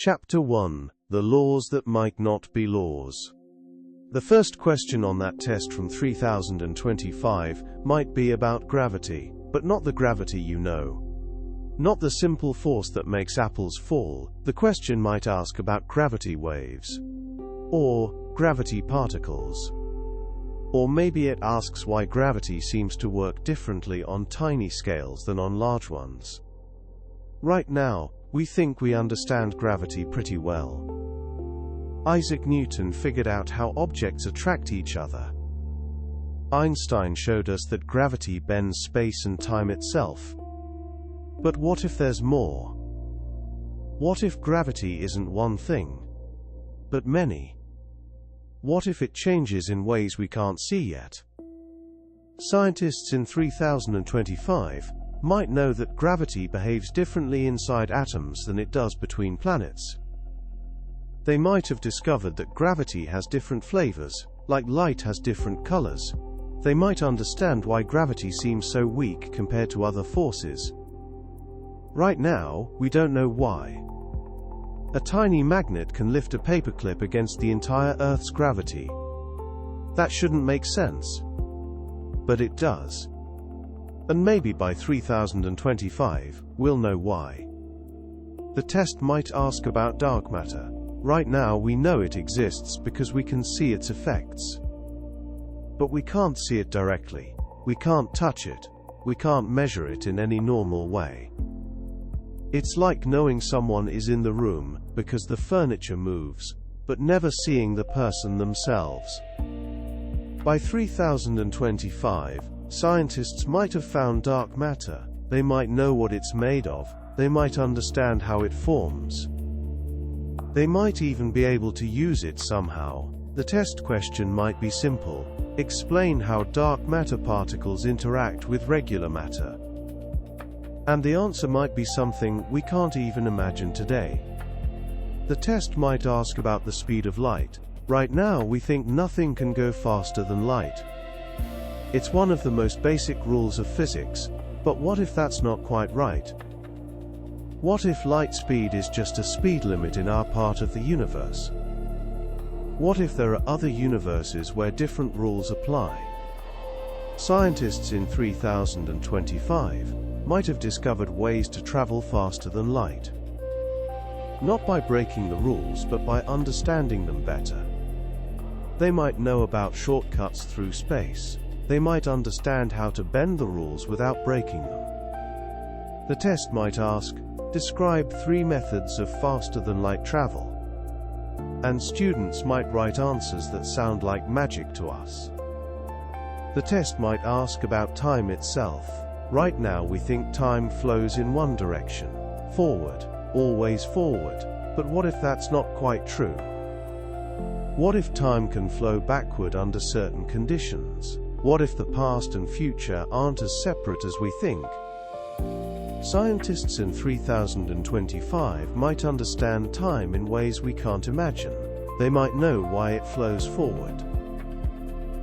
Chapter 1: The Laws That Might Not Be Laws. The first question on that test from 3025 might be about gravity, but not the gravity you know. Not the simple force that makes apples fall. The question might ask about gravity waves, or gravity particles. Or maybe it asks why gravity seems to work differently on tiny scales than on large ones. Right now, we think we understand gravity pretty well. Isaac Newton figured out how objects attract each other. Einstein showed us that gravity bends space and time itself. But what if there's more? What if gravity isn't one thing, but many? What if it changes in ways we can't see yet? Scientists in 3025 might know that gravity behaves differently inside atoms than it does between planets. They might have discovered that gravity has different flavors, like light has different colors. They might understand why gravity seems so weak compared to other forces. Right now, we don't know why. A tiny magnet can lift a paperclip against the entire Earth's gravity. That shouldn't make sense. But it does. And maybe by 3025, we'll know why. The test might ask about dark matter. Right now we know it exists because we can see its effects. But we can't see it directly. We can't touch it. We can't measure it in any normal way. It's like knowing someone is in the room because the furniture moves, but never seeing the person themselves. By 3025, scientists might have found dark matter. They might know what it's made of. They might understand how it forms. They might even be able to use it somehow. The test question might be simple. Explain how dark matter particles interact with regular matter. And the answer might be something we can't even imagine today. The test might ask about the speed of light. Right now we think nothing can go faster than light. It's one of the most basic rules of physics, but what if that's not quite right? What if light speed is just a speed limit in our part of the universe? What if there are other universes where different rules apply? Scientists in 3025 might have discovered ways to travel faster than light. Not by breaking the rules, but by understanding them better. They might know about shortcuts through space. They might understand how to bend the rules without breaking them. The test might ask, describe 3 methods of faster-than-light travel. And students might write answers that sound like magic to us. The test might ask about time itself. Right now we think time flows in one direction, forward, always forward. But what if that's not quite true? What if time can flow backward under certain conditions? What if the past and future aren't as separate as we think? Scientists in 3025 might understand time in ways we can't imagine. They might know why it flows forward.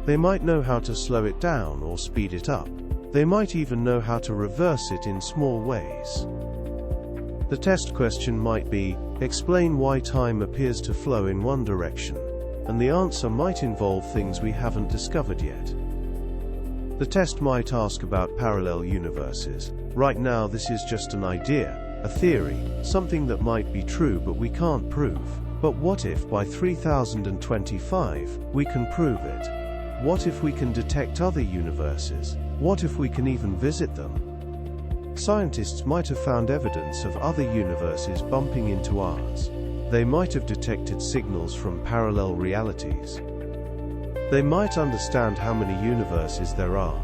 They might know how to slow it down or speed it up. They might even know how to reverse it in small ways. The test question might be, explain why time appears to flow in one direction, and the answer might involve things we haven't discovered yet. The test might ask about parallel universes. Right now this is just an idea, a theory, something that might be true but we can't prove. But what if by 3025 we can prove it? What if we can detect other universes? What if we can even visit them? Scientists might have found evidence of other universes bumping into ours. They might have detected signals from parallel realities. They might understand how many universes there are.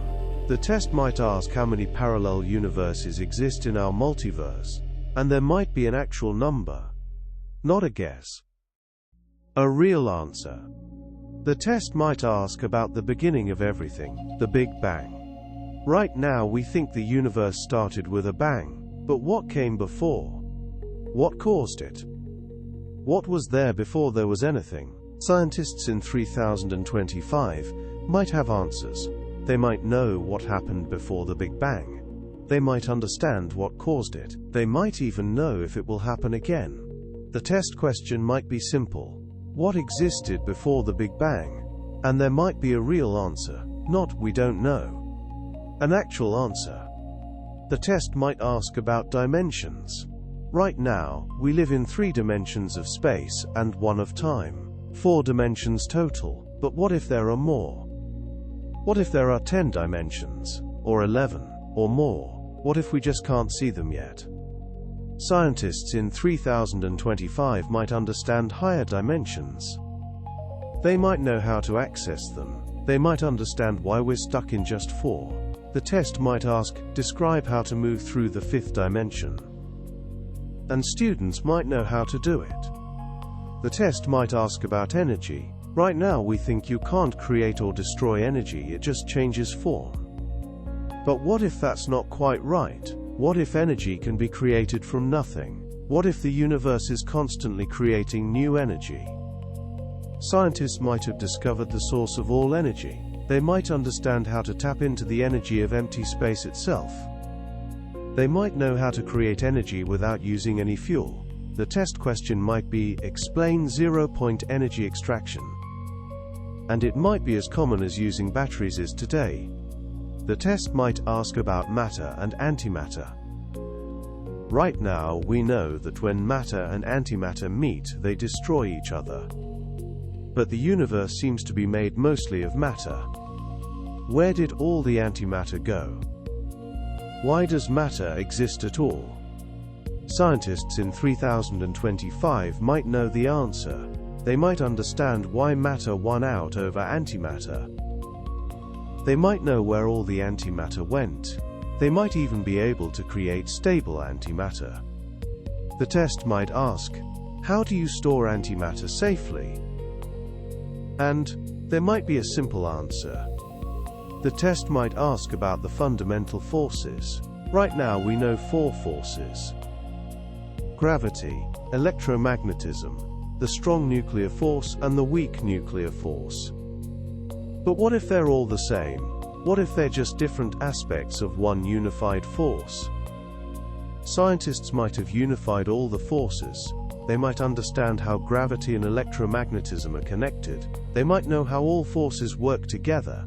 The test might ask how many parallel universes exist in our multiverse, and there might be an actual number. Not a guess. A real answer. The test might ask about the beginning of everything, the Big Bang. Right now we think the universe started with a bang, but what came before? What caused it? What was there before there was anything? Scientists in 3025 might have answers. They might know what happened before the Big Bang. They might understand what caused it. They might even know if it will happen again. The test question might be simple. What existed before the Big Bang? And there might be a real answer, not "we don't know." An actual answer. The test might ask about dimensions. Right now, we live in 3 dimensions of space and 1 of time. 4 dimensions total, but what if there are more? What if there are 10 dimensions? Or 11? Or more? What if we just can't see them yet? Scientists in 3025 might understand higher dimensions. They might know how to access them. They might understand why we're stuck in just 4. The test might ask, describe how to move through the 5th dimension. And students might know how to do it. The test might ask about energy. Right now we think you can't create or destroy energy, it just changes form. But what if that's not quite right? What if energy can be created from nothing? What if the universe is constantly creating new energy? Scientists might have discovered the source of all energy. They might understand how to tap into the energy of empty space itself. They might know how to create energy without using any fuel. The test question might be, explain zero-point energy extraction. And it might be as common as using batteries is today. The test might ask about matter and antimatter. Right now, we know that when matter and antimatter meet, they destroy each other. But the universe seems to be made mostly of matter. Where did all the antimatter go? Why does matter exist at all? Scientists in 3025 might know the answer. They might understand why matter won out over antimatter. They might know where all the antimatter went. They might even be able to create stable antimatter. The test might ask, how do you store antimatter safely? And there might be a simple answer. The test might ask about the fundamental forces. Right now we know 4 forces. Gravity, electromagnetism, the strong nuclear force and the weak nuclear force. But what if they're all the same? What if they're just different aspects of one unified force? Scientists might have unified all the forces. They might understand how gravity and electromagnetism are connected. They might know how all forces work together.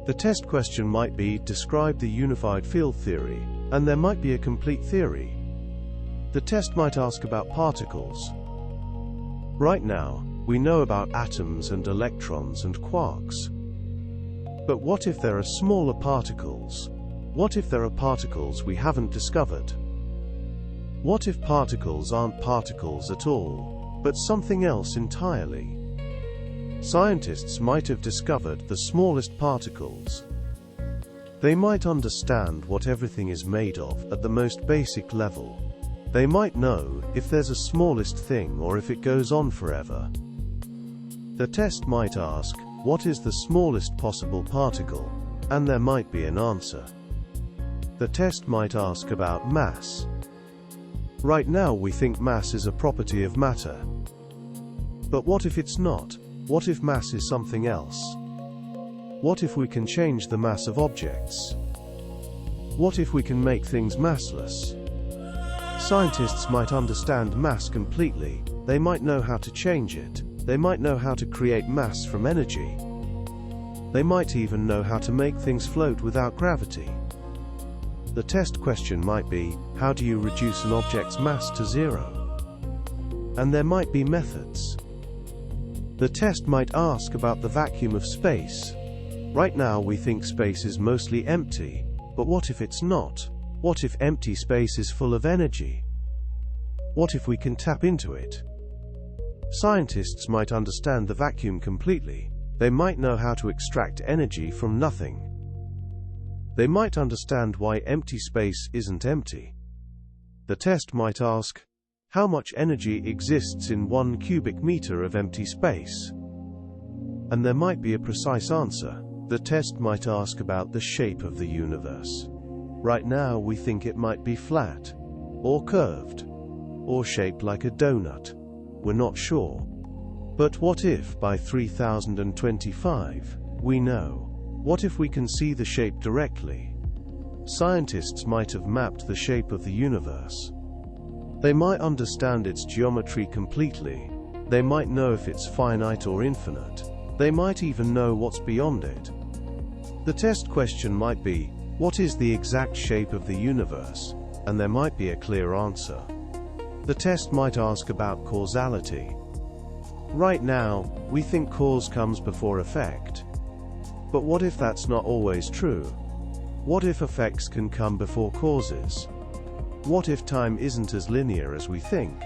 The test question might be, describe the unified field theory, and there might be a complete theory. The test might ask about particles. Right now, we know about atoms and electrons and quarks. But what if there are smaller particles? What if there are particles we haven't discovered? What if particles aren't particles at all, but something else entirely? Scientists might have discovered the smallest particles. They might understand what everything is made of at the most basic level. They might know if there's a smallest thing or if it goes on forever. The test might ask, what is the smallest possible particle? And there might be an answer. The test might ask about mass. Right now we think mass is a property of matter. But what if it's not? What if mass is something else? What if we can change the mass of objects? What if we can make things massless? Scientists might understand mass completely. They might know how to change it. They might know how to create mass from energy. They might even know how to make things float without gravity. The test question might be, how do you reduce an object's mass to 0? And there might be methods. The test might ask about the vacuum of space. Right now we think space is mostly empty, but what if it's not? What if empty space is full of energy? What if we can tap into it? Scientists might understand the vacuum completely. They might know how to extract energy from nothing. They might understand why empty space isn't empty. The test might ask, how much energy exists in 1 cubic meter of empty space? And there might be a precise answer. The test might ask about the shape of the universe. Right now we think it might be flat, or curved, or shaped like a donut. We're not sure. But what if, by 3025, we know? What if we can see the shape directly? Scientists might have mapped the shape of the universe. They might understand its geometry completely. They might know if it's finite or infinite. They might even know what's beyond it. The test question might be, what is the exact shape of the universe? And there might be a clear answer. The test might ask about causality. Right now, we think cause comes before effect. But what if that's not always true? What if effects can come before causes? What if time isn't as linear as we think?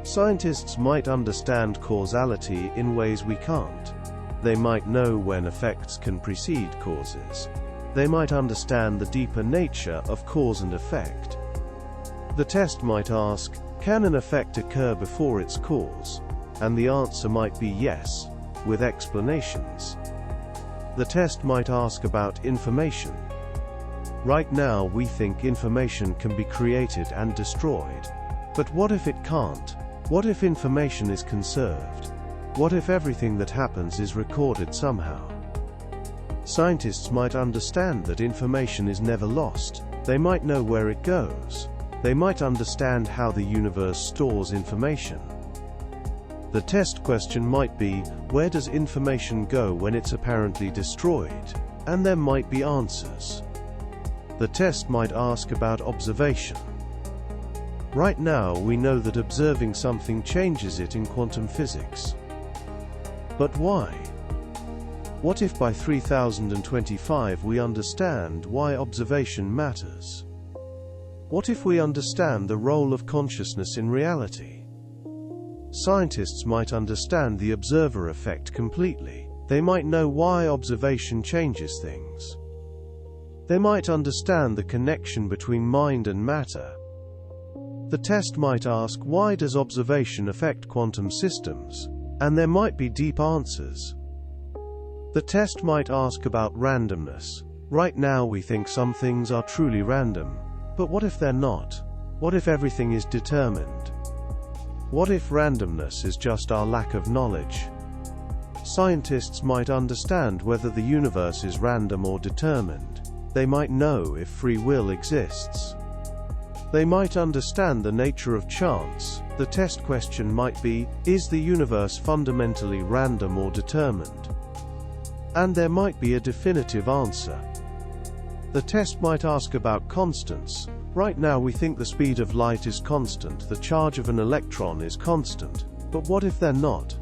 Scientists might understand causality in ways we can't. They might know when effects can precede causes. They might understand the deeper nature of cause and effect. The test might ask, can an effect occur before its cause? And the answer might be yes, with explanations. The test might ask about information. Right now we think information can be created and destroyed. But what if it can't? What if information is conserved? What if everything that happens is recorded somehow? Scientists might understand that information is never lost. They might know where it goes. They might understand how the universe stores information. The test question might be, where does information go when it's apparently destroyed? And there might be answers. The test might ask about observation. Right now we know that observing something changes it in quantum physics. But why? What if by 3025 we understand why observation matters? What if we understand the role of consciousness in reality? Scientists might understand the observer effect completely. They might know why observation changes things. They might understand the connection between mind and matter. The test might ask, why does observation affect quantum systems? And there might be deep answers. The test might ask about randomness. Right now we think some things are truly random. But what if they're not? What if everything is determined? What if randomness is just our lack of knowledge? Scientists might understand whether the universe is random or determined. They might know if free will exists. They might understand the nature of chance. The test question might be, is the universe fundamentally random or determined? And there might be a definitive answer. The test might ask about constants. Right now we think the speed of light is constant, the charge of an electron is constant. But what if they're not?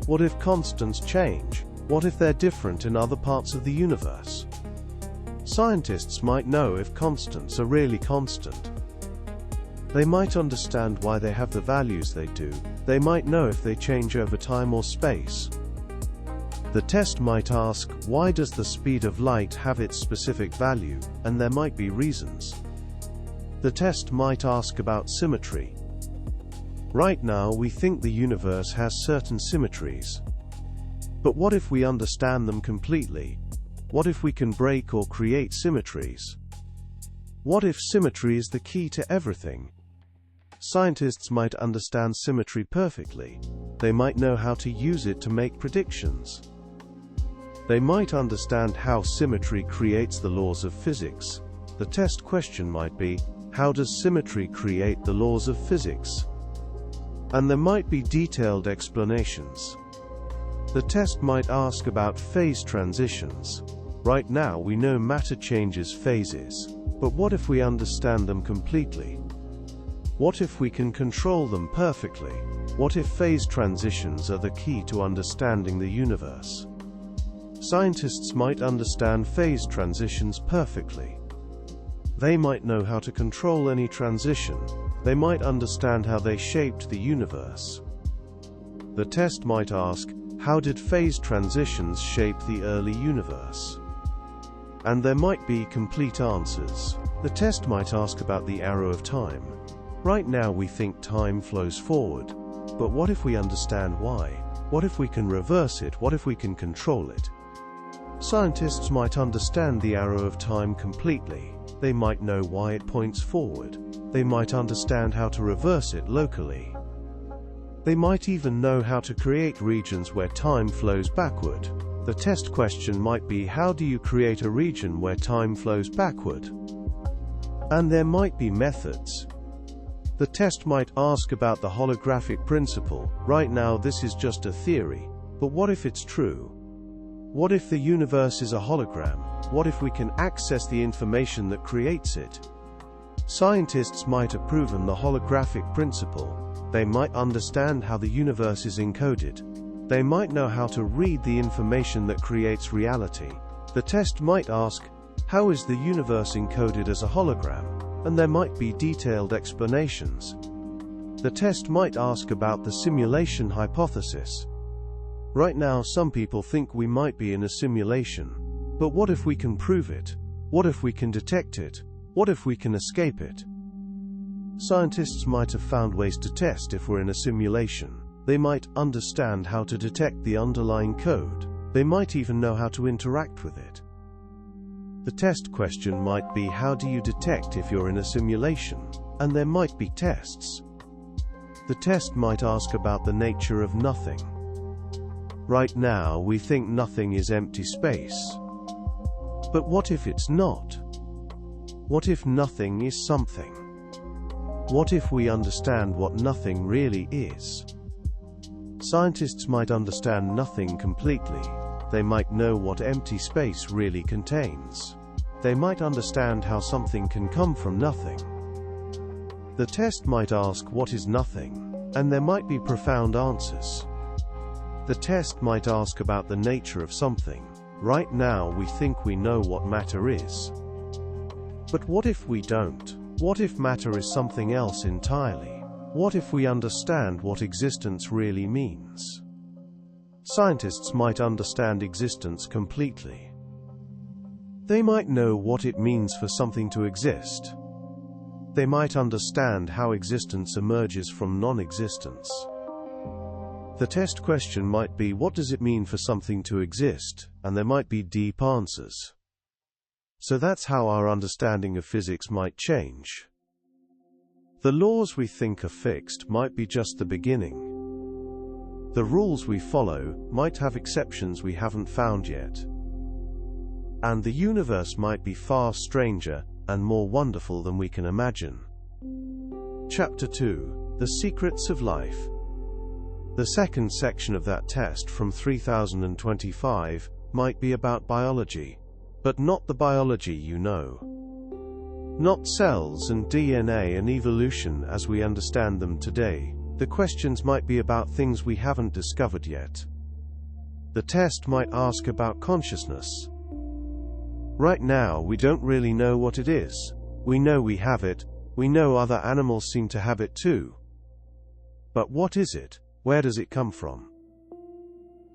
What if constants change? What if they're different in other parts of the universe? Scientists might know if constants are really constant. They might understand why they have the values they do. They might know if they change over time or space. The test might ask, why does the speed of light have its specific value? And there might be reasons. The test might ask about symmetry. Right now we think the universe has certain symmetries. But what if we understand them completely? What if we can break or create symmetries? What if symmetry is the key to everything? Scientists might understand symmetry perfectly. They might know how to use it to make predictions. They might understand how symmetry creates the laws of physics. The test question might be, how does symmetry create the laws of physics? And there might be detailed explanations. The test might ask about phase transitions. Right now we know matter changes phases. But what if we understand them completely? What if we can control them perfectly? What if phase transitions are the key to understanding the universe? Scientists might understand phase transitions perfectly. They might know how to control any transition. They might understand how they shaped the universe. The test might ask, how did phase transitions shape the early universe? And there might be complete answers. The test might ask about the arrow of time. Right now we think time flows forward. But what if we understand why? What if we can reverse it? What if we can control it? Scientists might understand the arrow of time completely. They might know why it points forward. They might understand how to reverse it locally. They might even know how to create regions where time flows backward. The test question might be, how do you create a region where time flows backward? And there might be methods. The test might ask about the holographic principle. Right now this is just a theory, but what if it's true? What if the universe is a hologram? What if we can access the information that creates it? Scientists might have proven the holographic principle. They might understand how the universe is encoded. They might know how to read the information that creates reality. The test might ask, how is the universe encoded as a hologram? And there might be detailed explanations. The test might ask about the simulation hypothesis. Right now some people think we might be in a simulation. But what if we can prove it? What if we can detect it? What if we can escape it? Scientists might have found ways to test if we're in a simulation. They might understand how to detect the underlying code. They might even know how to interact with it. The test question might be, how do you detect if you're in a simulation? And there might be tests. The test might ask about the nature of nothing. Right now we think nothing is empty space. But what if it's not? What if nothing is something? What if we understand what nothing really is? Scientists might understand nothing completely. They might know what empty space really contains. They might understand how something can come from nothing. The test might ask, what is nothing? And there might be profound answers. The test might ask about the nature of something. Right now we think we know what matter is. But what if we don't? What if matter is something else entirely? What if we understand what existence really means? Scientists might understand existence completely. They might know what it means for something to exist. They might understand how existence emerges from non-existence. The test question might be, what does it mean for something to exist? And there might be deep answers. So that's how our understanding of physics might change. The laws we think are fixed might be just the beginning. The rules we follow might have exceptions we haven't found yet. And the universe might be far stranger and more wonderful than we can imagine. Chapter 2: The Secrets of Life. The second section of that test from 3025 might be about biology, but not the biology you know. Not cells and DNA and evolution as we understand them today. The questions might be about things we haven't discovered yet. The test might ask about consciousness. Right now we don't really know what it is. We know we have it. We know other animals seem to have it too. But what is it? Where does it come from?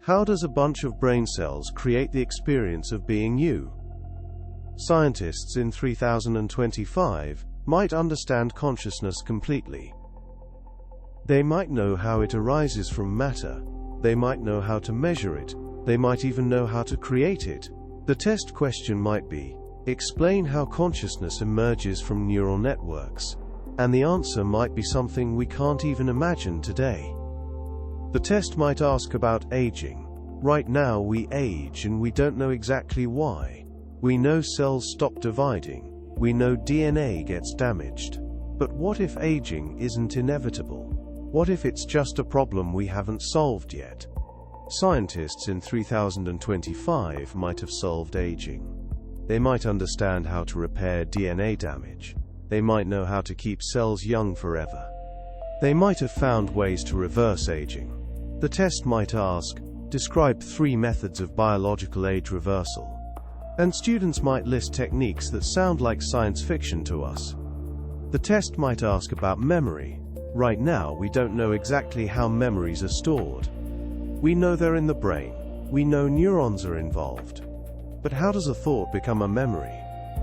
How does a bunch of brain cells create the experience of being you? Scientists in 3025 might understand consciousness completely. They might know how it arises from matter. They might know how to measure it. They might even know how to create it. The test question might be, explain how consciousness emerges from neural networks. And the answer might be something we can't even imagine today. The test might ask about aging. Right now we age and we don't know exactly why. We know cells stop dividing. We know DNA gets damaged. But what if aging isn't inevitable? What if it's just a problem we haven't solved yet? Scientists in 3025 might have solved aging. They might understand how to repair DNA damage. They might know how to keep cells young forever. They might have found ways to reverse aging. The test might ask, describe 3 methods of biological age reversal. And students might list techniques that sound like science fiction to us. The test might ask about memory. Right now we don't know exactly how memories are stored. We know they're in the brain. We know neurons are involved. But how does a thought become a memory?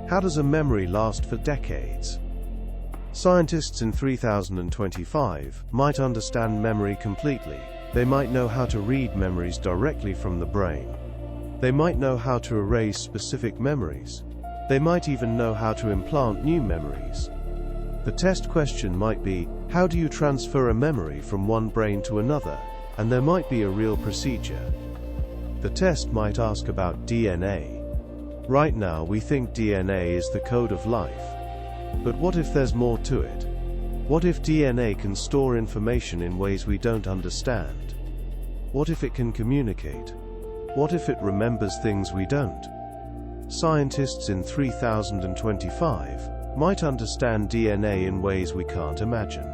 How does a memory last for decades? Scientists in 3025 might understand memory completely. They might know how to read memories directly from the brain. They might know how to erase specific memories. They might even know how to implant new memories. The test question might be, how do you transfer a memory from one brain to another? And there might be a real procedure. The test might ask about DNA. Right now we think DNA is the code of life. But what if there's more to it? What if DNA can store information in ways we don't understand? What if it can communicate? What if it remembers things we don't? Scientists in 3025 might understand DNA in ways we can't imagine.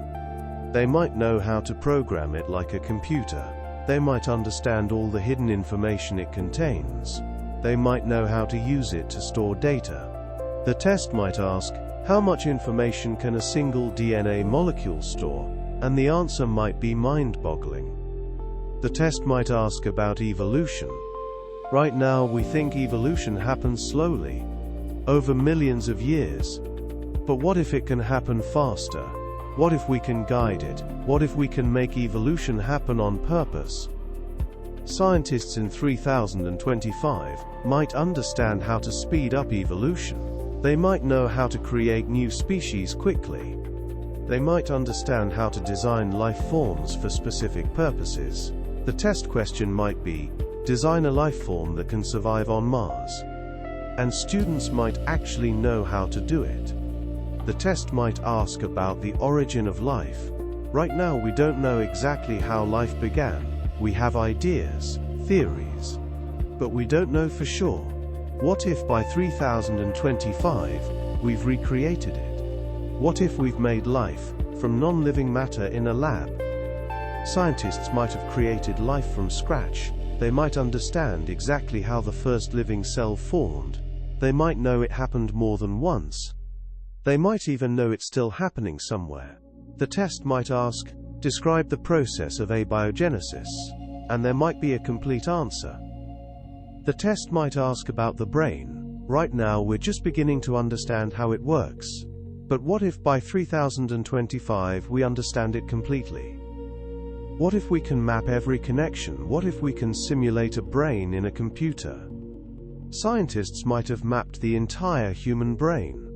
They might know how to program it like a computer. They might understand all the hidden information it contains. They might know how to use it to store data. The test might ask, how much information can a single DNA molecule store? And the answer might be mind-boggling. The test might ask about evolution. Right now we think evolution happens slowly, over millions of years. But what if it can happen faster? What if we can guide it? What if we can make evolution happen on purpose? Scientists in 3025 might understand how to speed up evolution. They might know how to create new species quickly. They might understand how to design life forms for specific purposes. The test question might be, design a life form that can survive on Mars. And students might actually know how to do it. The test might ask about the origin of life. Right now we don't know exactly how life began. We have ideas, theories, but we don't know for sure. What if by 3025 we've recreated it? What if we've made life from non-living matter in a lab? Scientists might have created life from scratch. They might understand exactly how the first living cell formed. They might know it happened more than once. They might even know it's still happening somewhere. The test might ask, describe the process of abiogenesis, and there might be a complete answer. The test might ask about the brain. Right now we're just beginning to understand how it works. But what if by 3025 we understand it completely? What if we can map every connection? What if we can simulate a brain in a computer? Scientists might have mapped the entire human brain.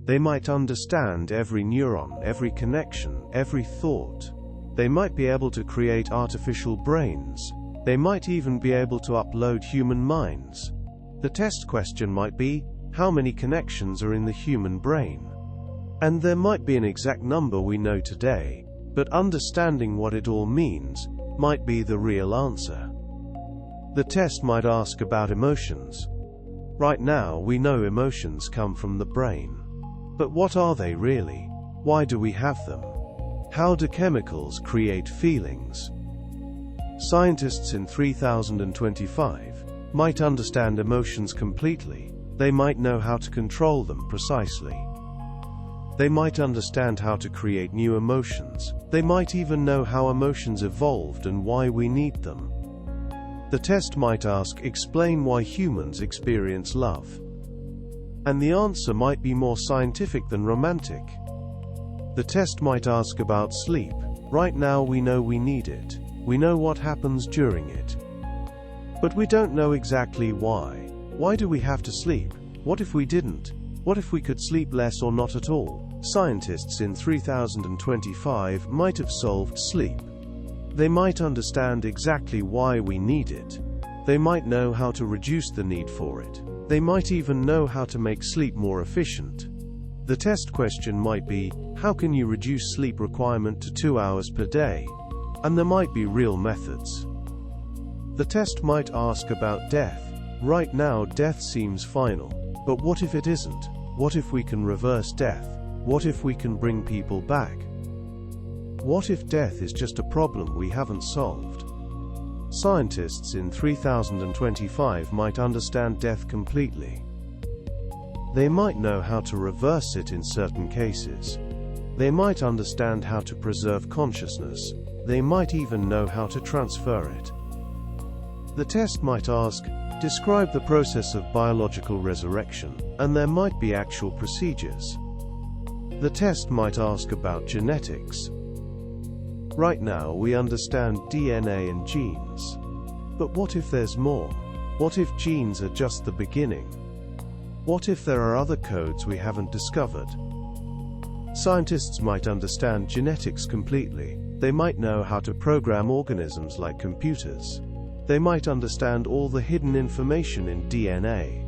They might understand every neuron, every connection, every thought. They might be able to create artificial brains. They might even be able to upload human minds. The test question might be, how many connections are in the human brain? And there might be an exact number we know today, but understanding what it all means might be the real answer. The test might ask about emotions. Right now we know emotions come from the brain. But what are they really? Why do we have them? How do chemicals create feelings? Scientists in 3025 might understand emotions completely. They might know how to control them precisely. They might understand how to create new emotions. They might even know how emotions evolved and why we need them. The test might ask, explain why humans experience love. And the answer might be more scientific than romantic. The test might ask about sleep. Right now we know we need it. We know what happens during it. But we don't know exactly why. Why do we have to sleep? What if we didn't? What if we could sleep less or not at all? Scientists in 3025 might have solved sleep. They might understand exactly why we need it. They might know how to reduce the need for it. They might even know how to make sleep more efficient. The test question might be, how can you reduce sleep requirement to 2 hours per day? And there might be real methods. The test might ask about death. Right now death seems final. But what if it isn't? What if we can reverse death? What if we can bring people back? What if death is just a problem we haven't solved? Scientists in 3025 might understand death completely. They might know how to reverse it in certain cases. They might understand how to preserve consciousness. They might even know how to transfer it. The test might ask, describe the process of biological resurrection, and there might be actual procedures. The test might ask about genetics. Right now we understand DNA and genes. But what if there's more? What if genes are just the beginning? What if there are other codes we haven't discovered? Scientists might understand genetics completely. They might know how to program organisms like computers. They might understand all the hidden information in DNA.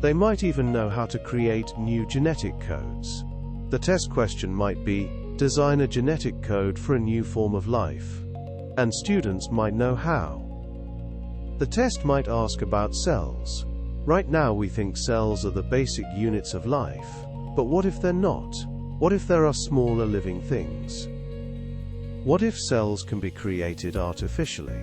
They might even know how to create new genetic codes. The test question might be, design a genetic code for a new form of life. And students might know how. The test might ask about cells. Right now we think cells are the basic units of life. But what if they're not? What if there are smaller living things? What if cells can be created artificially?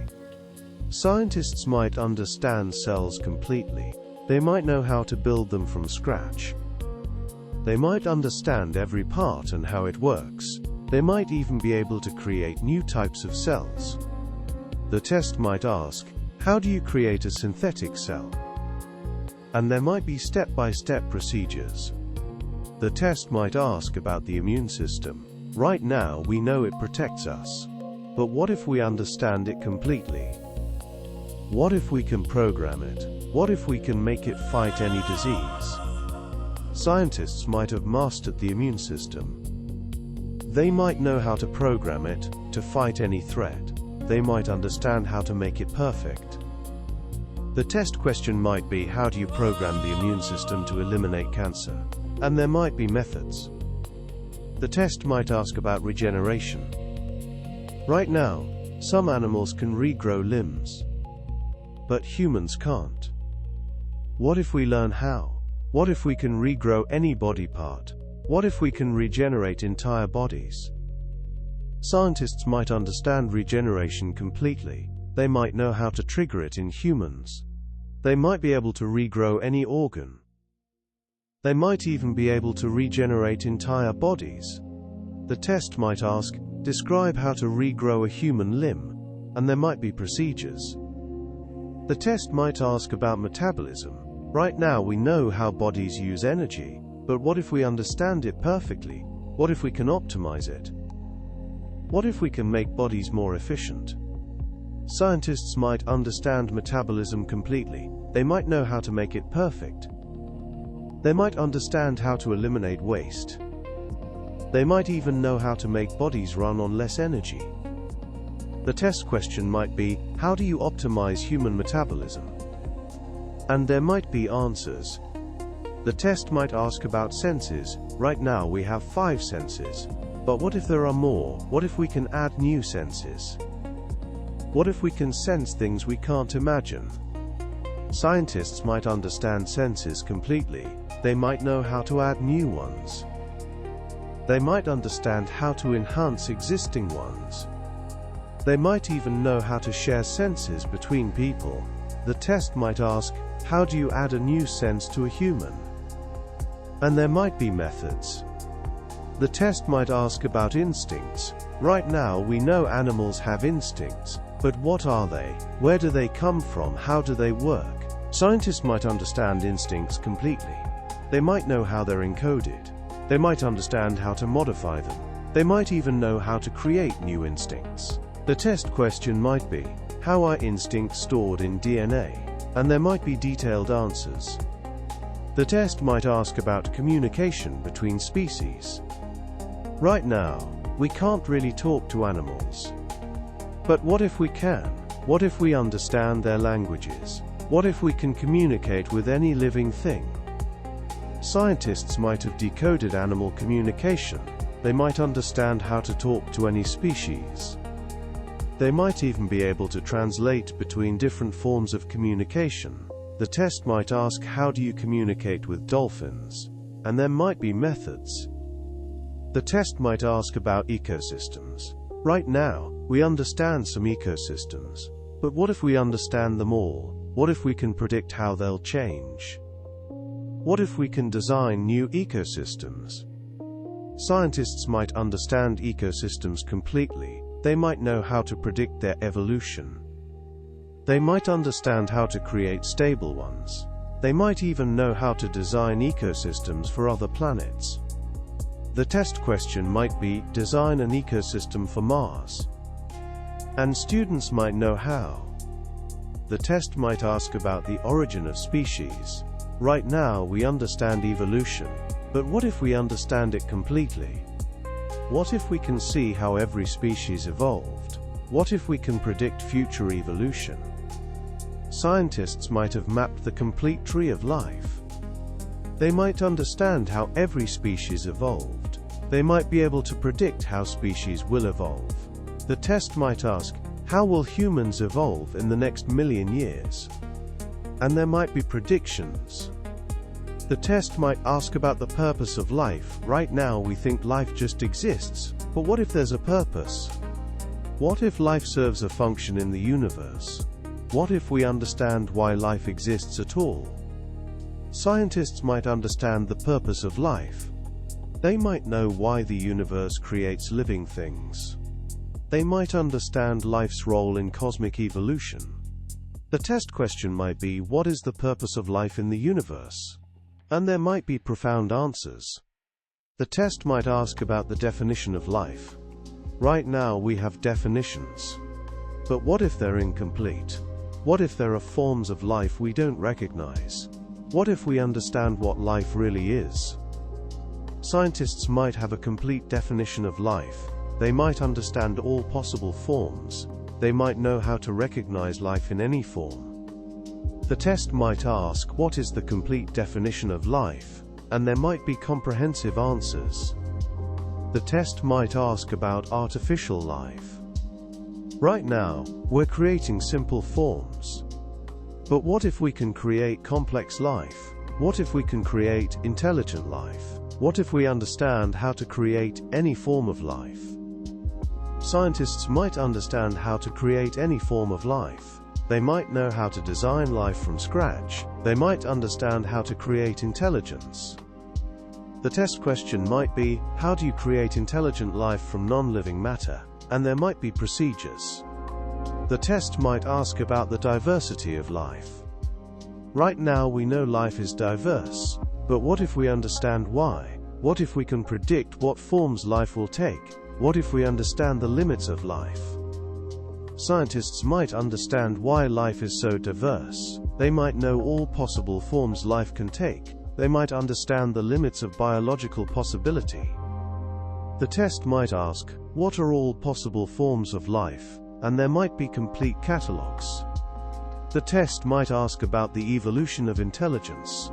Scientists might understand cells completely. They might know how to build them from scratch. They might understand every part and how it works. They might even be able to create new types of cells. The test might ask, how do you create a synthetic cell? And there might be step-by-step procedures. The test might ask about the immune system. Right now we know it protects us. But what if we understand it completely? What if we can program it? What if we can make it fight any disease? Scientists might have mastered the immune system. They might know how to program it to fight any threat. They might understand how to make it perfect. The test question might be, how do you program the immune system to eliminate cancer? And there might be methods. The test might ask about regeneration. Right now, some animals can regrow limbs. But humans can't. What if we learn how? What if we can regrow any body part? What if we can regenerate entire bodies? Scientists might understand regeneration completely. They might know how to trigger it in humans. They might be able to regrow any organ. They might even be able to regenerate entire bodies. The test might ask, describe how to regrow a human limb, and there might be procedures. The test might ask about metabolism. Right now we know how bodies use energy, but what if we understand it perfectly? What if we can optimize it? What if we can make bodies more efficient? Scientists might understand metabolism completely. They might know how to make it perfect. They might understand how to eliminate waste. They might even know how to make bodies run on less energy. The test question might be, how do you optimize human metabolism? And there might be answers. The test might ask about senses. Right now we have 5 senses. But what if there are more? What if we can add new senses? What if we can sense things we can't imagine? Scientists might understand senses completely. They might know how to add new ones. They might understand how to enhance existing ones. They might even know how to share senses between people. The test might ask, how do you add a new sense to a human? And there might be methods. The test might ask about instincts. Right now we know animals have instincts, but what are they? Where do they come from? How do they work? Scientists might understand instincts completely. They might know how they're encoded. They might understand how to modify them. They might even know how to create new instincts. The test question might be, how are instincts stored in DNA? And there might be detailed answers. The test might ask about communication between species. Right now, we can't really talk to animals. But what if we can? What if we understand their languages? What if we can communicate with any living thing? Scientists might have decoded animal communication. They might understand how to talk to any species. They might even be able to translate between different forms of communication. The test might ask, how do you communicate with dolphins? And there might be methods. The test might ask about ecosystems. Right now, we understand some ecosystems. But what if we understand them all? What if we can predict how they'll change? What if we can design new ecosystems? Scientists might understand ecosystems completely. They might know how to predict their evolution. They might understand how to create stable ones. They might even know how to design ecosystems for other planets. The test question might be, design an ecosystem for Mars. And students might know how. The test might ask about the origin of species. Right now we understand evolution, but what if we understand it completely? What if we can see how every species evolved? What if we can predict future evolution? Scientists might have mapped the complete tree of life. They might understand how every species evolved. They might be able to predict how species will evolve. The test might ask, how will humans evolve in the next million years? And there might be predictions. The test might ask about the purpose of life. Right now we think life just exists, but what if there's a purpose? What if life serves a function in the universe? What if we understand why life exists at all? Scientists might understand the purpose of life. They might know why the universe creates living things. They might understand life's role in cosmic evolution. The test question might be, what is the purpose of life in the universe? And there might be profound answers. The test might ask about the definition of life. Right now we have definitions. But what if they're incomplete? What if there are forms of life we don't recognize? What if we understand what life really is? Scientists might have a complete definition of life. They might understand all possible forms. They might know how to recognize life in any form. The test might ask, what is the complete definition of life? And there might be comprehensive answers. The test might ask about artificial life. Right now, we're creating simple forms. But what if we can create complex life? What if we can create intelligent life? What if we understand how to create any form of life? Scientists might understand how to create any form of life. They might know how to design life from scratch. They might understand how to create intelligence. The test question might be, how do you create intelligent life from non-living matter? And there might be procedures. The test might ask about the diversity of life. Right now we know life is diverse, but what if we understand why? What if we can predict what forms life will take? What if we understand the limits of life? Scientists might understand why life is so diverse. They might know all possible forms life can take. They might understand the limits of biological possibility. The test might ask, what are all possible forms of life? And there might be complete catalogs. The test might ask about the evolution of intelligence.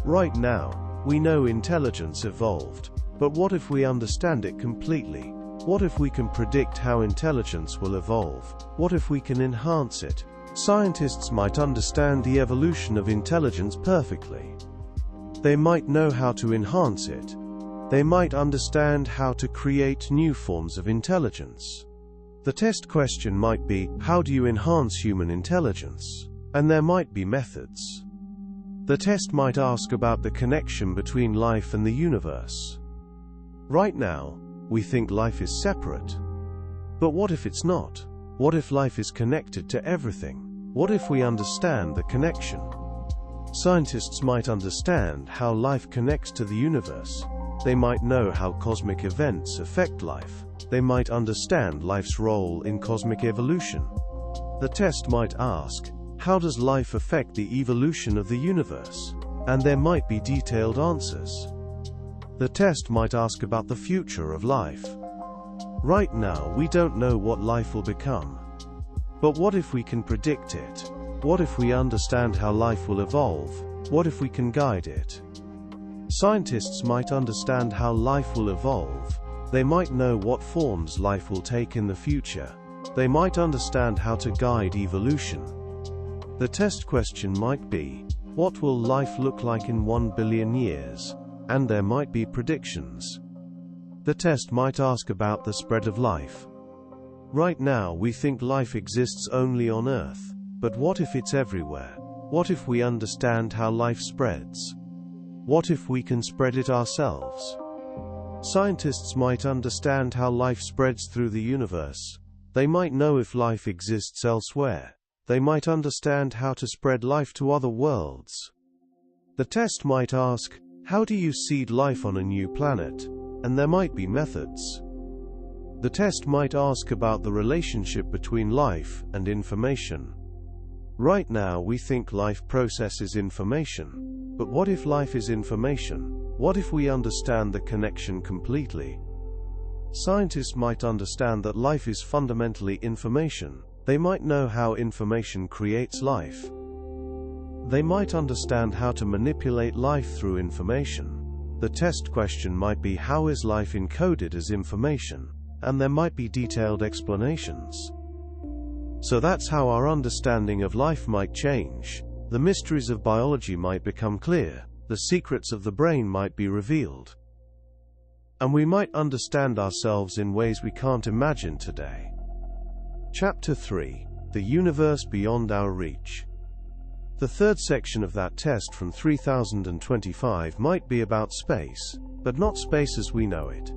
Right now, we know intelligence evolved, but what if we understand it completely? What if we can predict how intelligence will evolve? What if we can enhance it? Scientists might understand the evolution of intelligence perfectly. They might know how to enhance it. They might understand how to create new forms of intelligence. The test question might be, how do you enhance human intelligence? And there might be methods. The test might ask about the connection between life and the universe. Right now, we think life is separate. But what if it's not? What if life is connected to everything? What if we understand the connection? Scientists might understand how life connects to the universe. They might know how cosmic events affect life. They might understand life's role in cosmic evolution. The test might ask, how does life affect the evolution of the universe? And there might be detailed answers. The test might ask about the future of life. Right now, we don't know what life will become. But what if we can predict it? What if we understand how life will evolve? What if we can guide it? Scientists might understand how life will evolve. They might know what forms life will take in the future. They might understand how to guide evolution. The test question might be, what will life look like in 1 billion years? And there might be predictions. The test might ask about the spread of life. Right now we think life exists only on Earth, but what if it's everywhere? What if we understand how life spreads? What if we can spread it ourselves? Scientists might understand how life spreads through the universe. They might know if life exists elsewhere. They might understand how to spread life to other worlds. The test might ask, how do you seed life on a new planet? And there might be methods. The test might ask about the relationship between life and information. Right now we think life processes information. But what if life is information? What if we understand the connection completely? Scientists might understand that life is fundamentally information. They might know how information creates life. They might understand how to manipulate life through information. The test question might be, how is life encoded as information? And there might be detailed explanations. So that's how our understanding of life might change. The mysteries of biology might become clear, the secrets of the brain might be revealed. And we might understand ourselves in ways we can't imagine today. Chapter 3. The Universe Beyond Our Reach. The third section of that test from 3025 might be about space, but not space as we know it.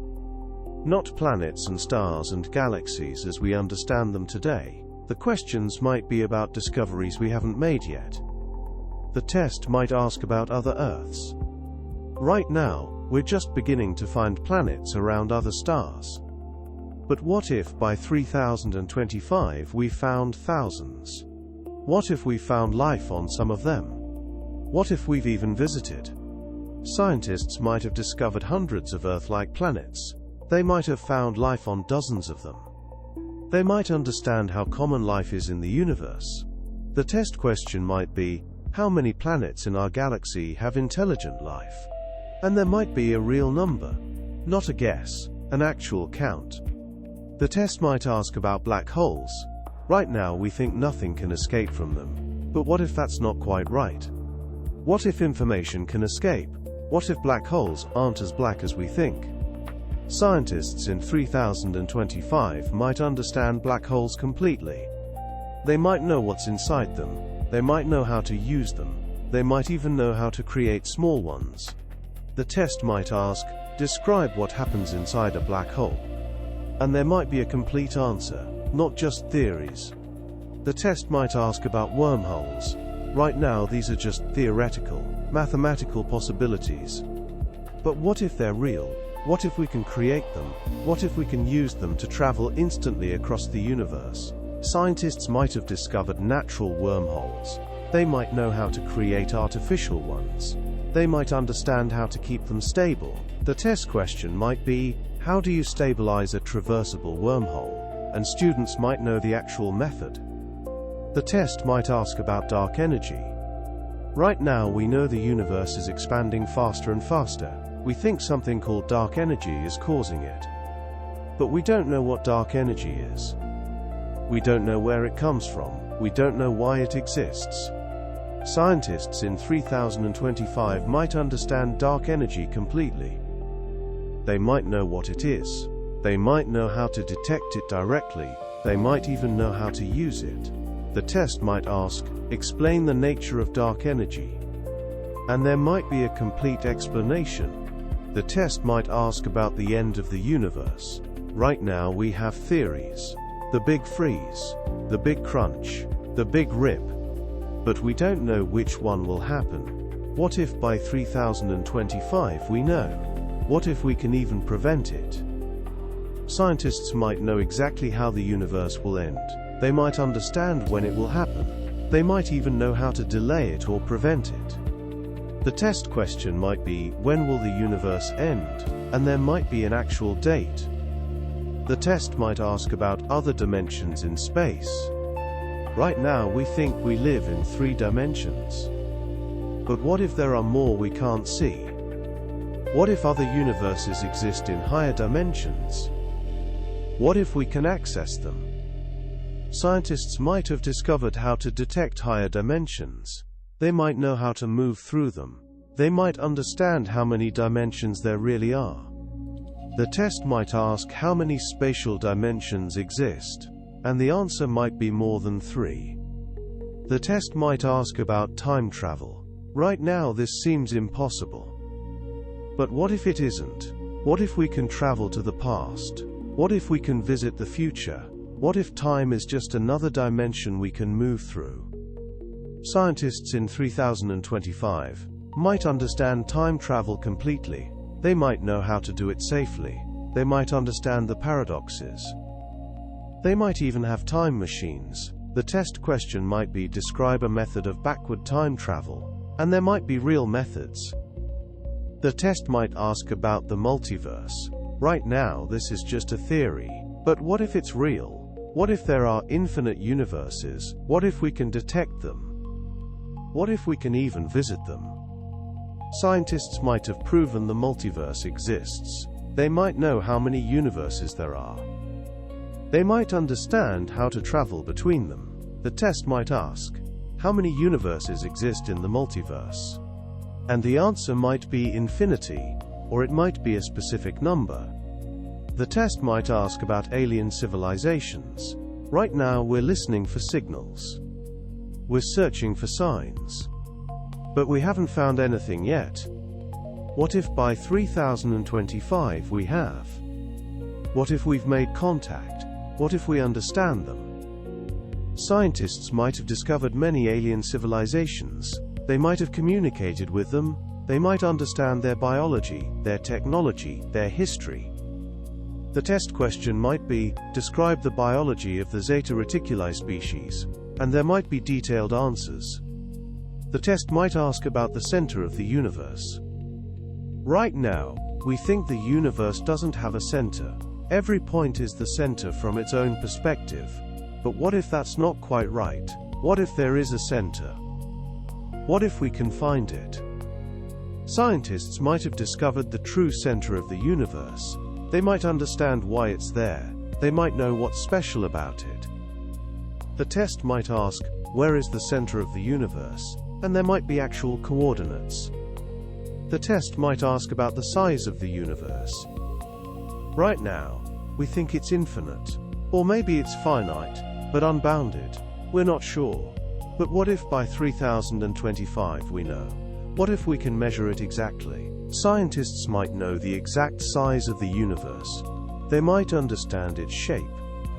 Not planets and stars and galaxies as we understand them today. The questions might be about discoveries we haven't made yet. The test might ask about other Earths. Right now, we're just beginning to find planets around other stars. But what if by 3025 we found thousands? What if we found life on some of them? What if we've even visited? Scientists might have discovered hundreds of Earth-like planets. They might have found life on dozens of them. They might understand how common life is in the universe. The test question might be, how many planets in our galaxy have intelligent life? And there might be a real number. Not a guess, an actual count. The test might ask about black holes. Right now we think nothing can escape from them. But what if that's not quite right? What if information can escape? What if black holes aren't as black as we think? Scientists in 3025 might understand black holes completely. They might know what's inside them. They might know how to use them. They might even know how to create small ones. The test might ask, describe what happens inside a black hole. And there might be a complete answer, not just theories. The test might ask about wormholes. Right now these are just theoretical, mathematical possibilities. But what if they're real? What if we can create them? What if we can use them to travel instantly across the universe? Scientists might have discovered natural wormholes. They might know how to create artificial ones. They might understand how to keep them stable. The test question might be, how do you stabilize a traversable wormhole? And students might know the actual method. The test might ask about dark energy. Right now we know the universe is expanding faster and faster. We think something called dark energy is causing it. But we don't know what dark energy is. We don't know where it comes from. We don't know why it exists. Scientists in 3025 might understand dark energy completely. They might know what it is. They might know how to detect it directly. They might even know how to use it. The test might ask, explain the nature of dark energy. And there might be a complete explanation. The test might ask about the end of the universe. Right now we have theories. The big freeze, the big crunch, the big rip. But we don't know which one will happen. What if by 3025 we know? What if we can even prevent it? Scientists might know exactly how the universe will end. They might understand when it will happen. They might even know how to delay it or prevent it. The test question might be, when will the universe end? And there might be an actual date. The test might ask about other dimensions in space. Right now we think we live in 3 dimensions. But what if there are more we can't see? What if other universes exist in higher dimensions? What if we can access them? Scientists might have discovered how to detect higher dimensions. They might know how to move through them. They might understand how many dimensions there really are. The test might ask how many spatial dimensions exist, and the answer might be more than 3. The test might ask about time travel. Right now this seems impossible. But what if it isn't? What if we can travel to the past? What if we can visit the future? What if time is just another dimension we can move through? Scientists in 3025 might understand time travel completely. They might know how to do it safely. They might understand the paradoxes. They might even have time machines. The test question might be, describe a method of backward time travel. And there might be real methods. The test might ask about the multiverse. Right now this is just a theory. But what if it's real? What if there are infinite universes? What if we can detect them? What if we can even visit them? Scientists might have proven the multiverse exists. They might know how many universes there are. They might understand how to travel between them. The test might ask, how many universes exist in the multiverse? And the answer might be infinity, or it might be a specific number. The test might ask about alien civilizations. Right now we're listening for signals. We're searching for signs. But we haven't found anything yet. What if by 3025 we have? What if we've made contact? What if we understand them? Scientists might have discovered many alien civilizations. They might have communicated with them. They might understand their biology, their technology, their history. The test question might be, describe the biology of the Zeta Reticuli species, and there might be detailed answers. The test might ask about the center of the universe. Right now, we think the universe doesn't have a center. Every point is the center from its own perspective. But what if that's not quite right? What if there is a center? What if we can find it? Scientists might have discovered the true center of the universe. They might understand why it's there. They might know what's special about it. The test might ask, where is the center of the universe? And there might be actual coordinates. The test might ask about the size of the universe. Right now, we think it's infinite. Or maybe it's finite, but unbounded. We're not sure. But what if by 3025 we know? What if we can measure it exactly? Scientists might know the exact size of the universe. They might understand its shape.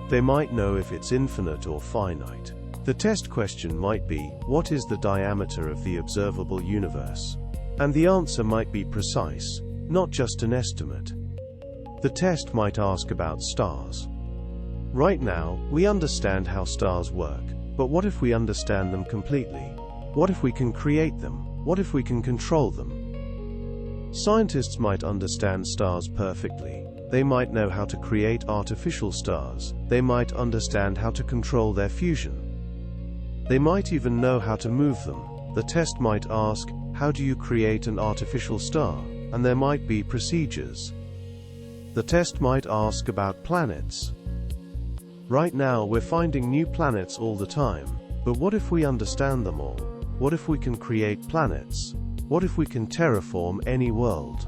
They might know if it's infinite or finite. The test question might be, what is the diameter of the observable universe? And the answer might be precise, not just an estimate. The test might ask about stars. Right now, we understand how stars work, but what if we understand them completely? What if we can create them? What if we can control them? Scientists might understand stars perfectly. They might know how to create artificial stars. They might understand how to control their fusion. They might even know how to move them. The test might ask, how do you create an artificial star? And there might be procedures. The test might ask about planets. Right now we're finding new planets all the time. But what if we understand them all? What if we can create planets? What if we can terraform any world?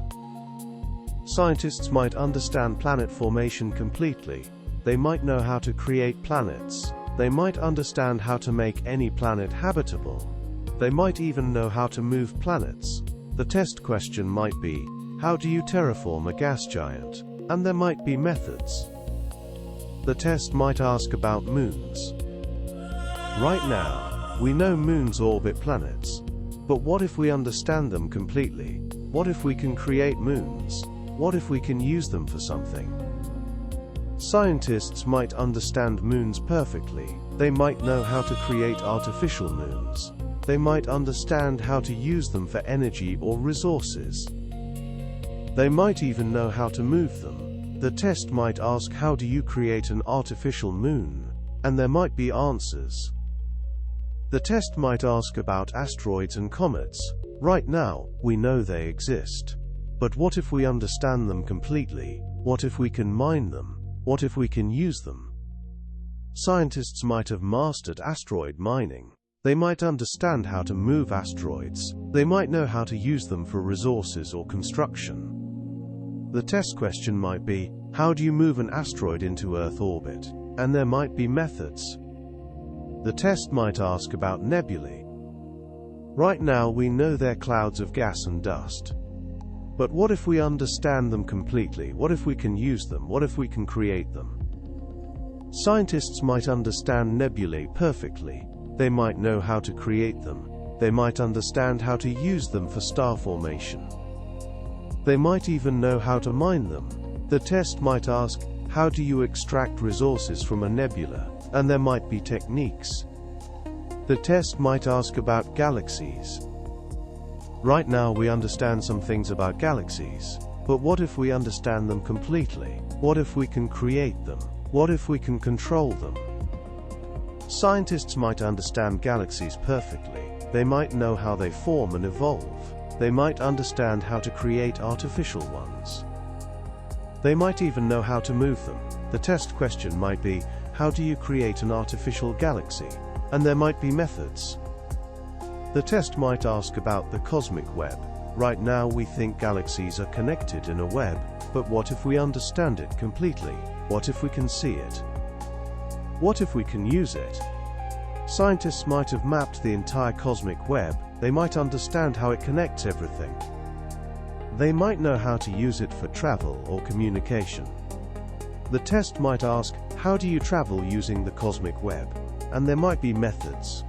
Scientists might understand planet formation completely. They might know how to create planets. They might understand how to make any planet habitable. They might even know how to move planets. The test question might be, how do you terraform a gas giant? And there might be methods. The test might ask about moons. Right now, we know moons orbit planets. But what if we understand them completely? What if we can create moons? What if we can use them for something? Scientists might understand moons perfectly. They might know how to create artificial moons. They might understand how to use them for energy or resources. They might even know how to move them. The test might ask, how do you create an artificial moon? And there might be answers. The test might ask about asteroids and comets. Right now, we know they exist. But what if we understand them completely? What if we can mine them? What if we can use them? Scientists might have mastered asteroid mining. They might understand how to move asteroids. They might know how to use them for resources or construction. The test question might be, how do you move an asteroid into Earth orbit? And there might be methods. The test might ask about nebulae. Right now we know they're clouds of gas and dust. But what if we understand them completely? What if we can use them? What if we can create them? Scientists might understand nebulae perfectly. They might know how to create them. They might understand how to use them for star formation. They might even know how to mine them. The test might ask, how do you extract resources from a nebula? And there might be techniques. The test might ask about galaxies. Right now we understand some things about galaxies. But what if we understand them completely? What if we can create them? What if we can control them? Scientists might understand galaxies perfectly. They might know how they form and evolve. They might understand how to create artificial ones. They might even know how to move them. The test question might be, how do you create an artificial galaxy? And there might be methods. The test might ask about the cosmic web. Right now we think galaxies are connected in a web, but what if we understand it completely? What if we can see it? What if we can use it? Scientists might have mapped the entire cosmic web. They might understand how it connects everything. They might know how to use it for travel or communication. The test might ask, how do you travel using the cosmic web? And there might be methods.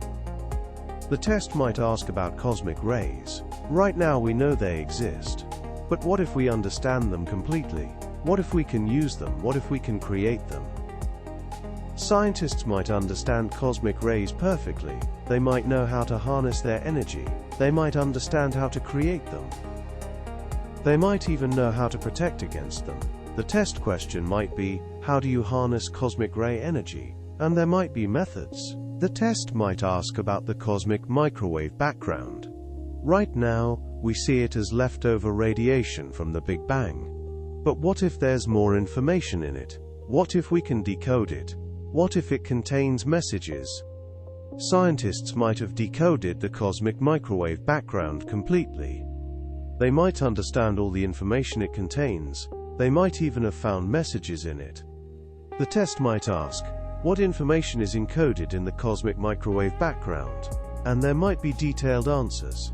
The test might ask about cosmic rays. Right now we know they exist. But what if we understand them completely? What if we can use them? What if we can create them? Scientists might understand cosmic rays perfectly. They might know how to harness their energy. They might understand how to create them. They might even know how to protect against them. The test question might be, how do you harness cosmic ray energy? And there might be methods. The test might ask about the cosmic microwave background. Right now, we see it as leftover radiation from the Big Bang. But what if there's more information in it? What if we can decode it? What if it contains messages? Scientists might have decoded the cosmic microwave background completely. They might understand all the information it contains. They might even have found messages in it. The test might ask, what information is encoded in the cosmic microwave background? And there might be detailed answers.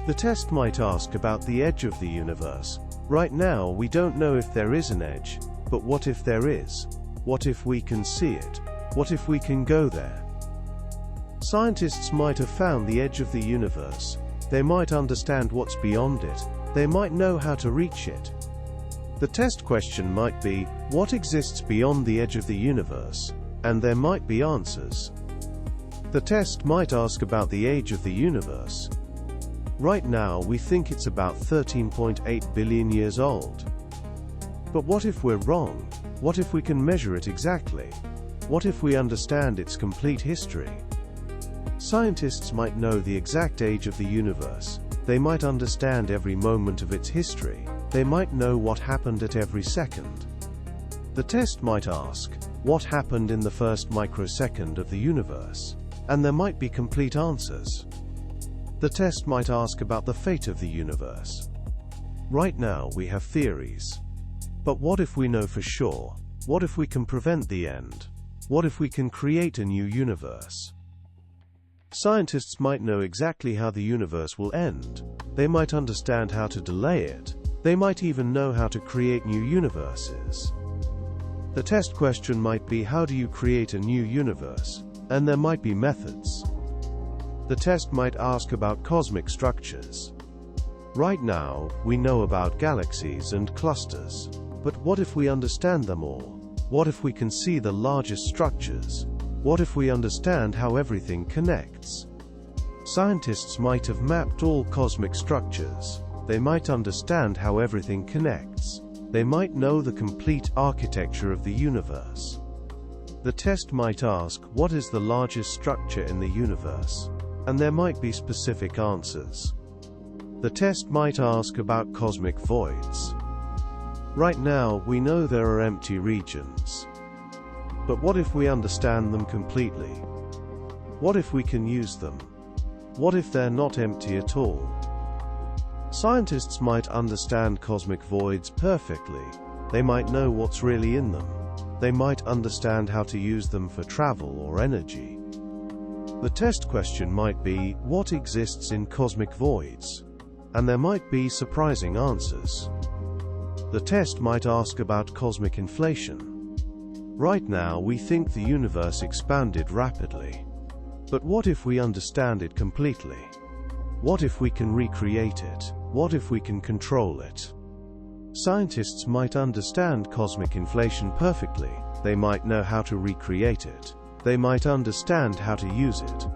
The test might ask about the edge of the universe. Right now, we don't know if there is an edge, but what if there is? What if we can see it? What if we can go there? Scientists might have found the edge of the universe. They might understand what's beyond it. They might know how to reach it. The test question might be, what exists beyond the edge of the universe? And there might be answers. The test might ask about the age of the universe. Right now we think it's about 13.8 billion years old. But what if we're wrong? What if we can measure it exactly? What if we understand its complete history? Scientists might know the exact age of the universe. They might understand every moment of its history. They might know what happened at every second. The test might ask, what happened in the first microsecond of the universe? And there might be complete answers. The test might ask about the fate of the universe. Right now we have theories. But what if we know for sure? What if we can prevent the end? What if we can create a new universe? Scientists might know exactly how the universe will end. They might understand how to delay it. They might even know how to create new universes. The test question might be, how do you create a new universe? And there might be methods. The test might ask about cosmic structures. Right now, we know about galaxies and clusters. But what if we understand them all? What if we can see the largest structures? What if we understand how everything connects? Scientists might have mapped all cosmic structures. They might understand how everything connects. They might know the complete architecture of the universe. The test might ask, what is the largest structure in the universe? And there might be specific answers. The test might ask about cosmic voids. Right now, we know there are empty regions. But what if we understand them completely? What if we can use them? What if they're not empty at all? Scientists might understand cosmic voids perfectly. They might know what's really in them. They might understand how to use them for travel or energy. The test question might be, what exists in cosmic voids? And there might be surprising answers. The test might ask about cosmic inflation. Right now we think the universe expanded rapidly. But what if we understand it completely? What if we can recreate it? What if we can control it? Scientists might understand cosmic inflation perfectly. They might know how to recreate it. They might understand how to use it.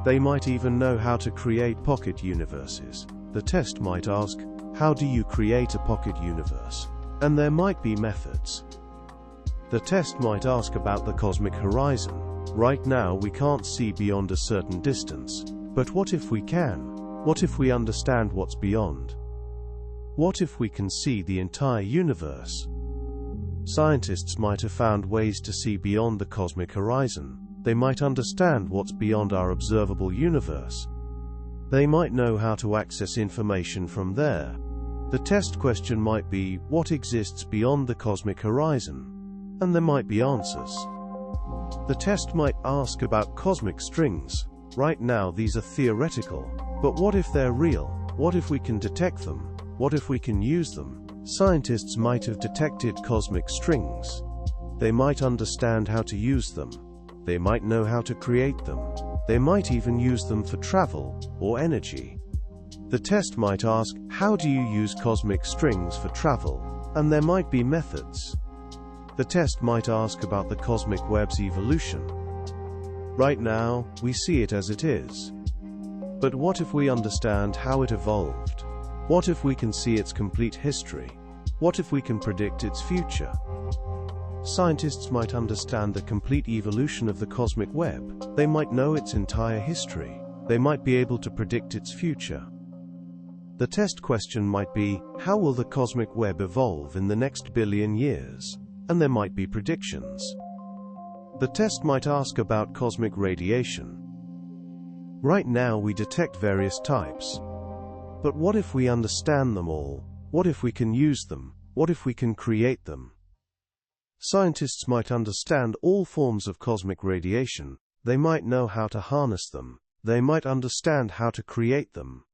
They might even know how to create pocket universes. The test might ask, how do you create a pocket universe? And there might be methods. The test might ask about the cosmic horizon. Right now we can't see beyond a certain distance. But what if we can? What if we understand what's beyond? What if we can see the entire universe? Scientists might have found ways to see beyond the cosmic horizon. They might understand what's beyond our observable universe. They might know how to access information from there. The test question might be, what exists beyond the cosmic horizon? And there might be answers. The test might ask about cosmic strings. Right now these are theoretical. But what if they're real? What if we can detect them? What if we can use them? Scientists might have detected cosmic strings. They might understand how to use them. They might know how to create them. They might even use them for travel or energy. The test might ask, how do you use cosmic strings for travel? And there might be methods. The test might ask about the cosmic web's evolution. Right now, we see it as it is. But what if we understand how it evolved? What if we can see its complete history? What if we can predict its future? Scientists might understand the complete evolution of the cosmic web. They might know its entire history. They might be able to predict its future. The test question might be, how will the cosmic web evolve in the next billion years? And there might be predictions. The test might ask about cosmic radiation. Right now we detect various types. But what if we understand them all? What if we can use them? What if we can create them? Scientists might understand all forms of cosmic radiation. They might know how to harness them. They might understand how to create them.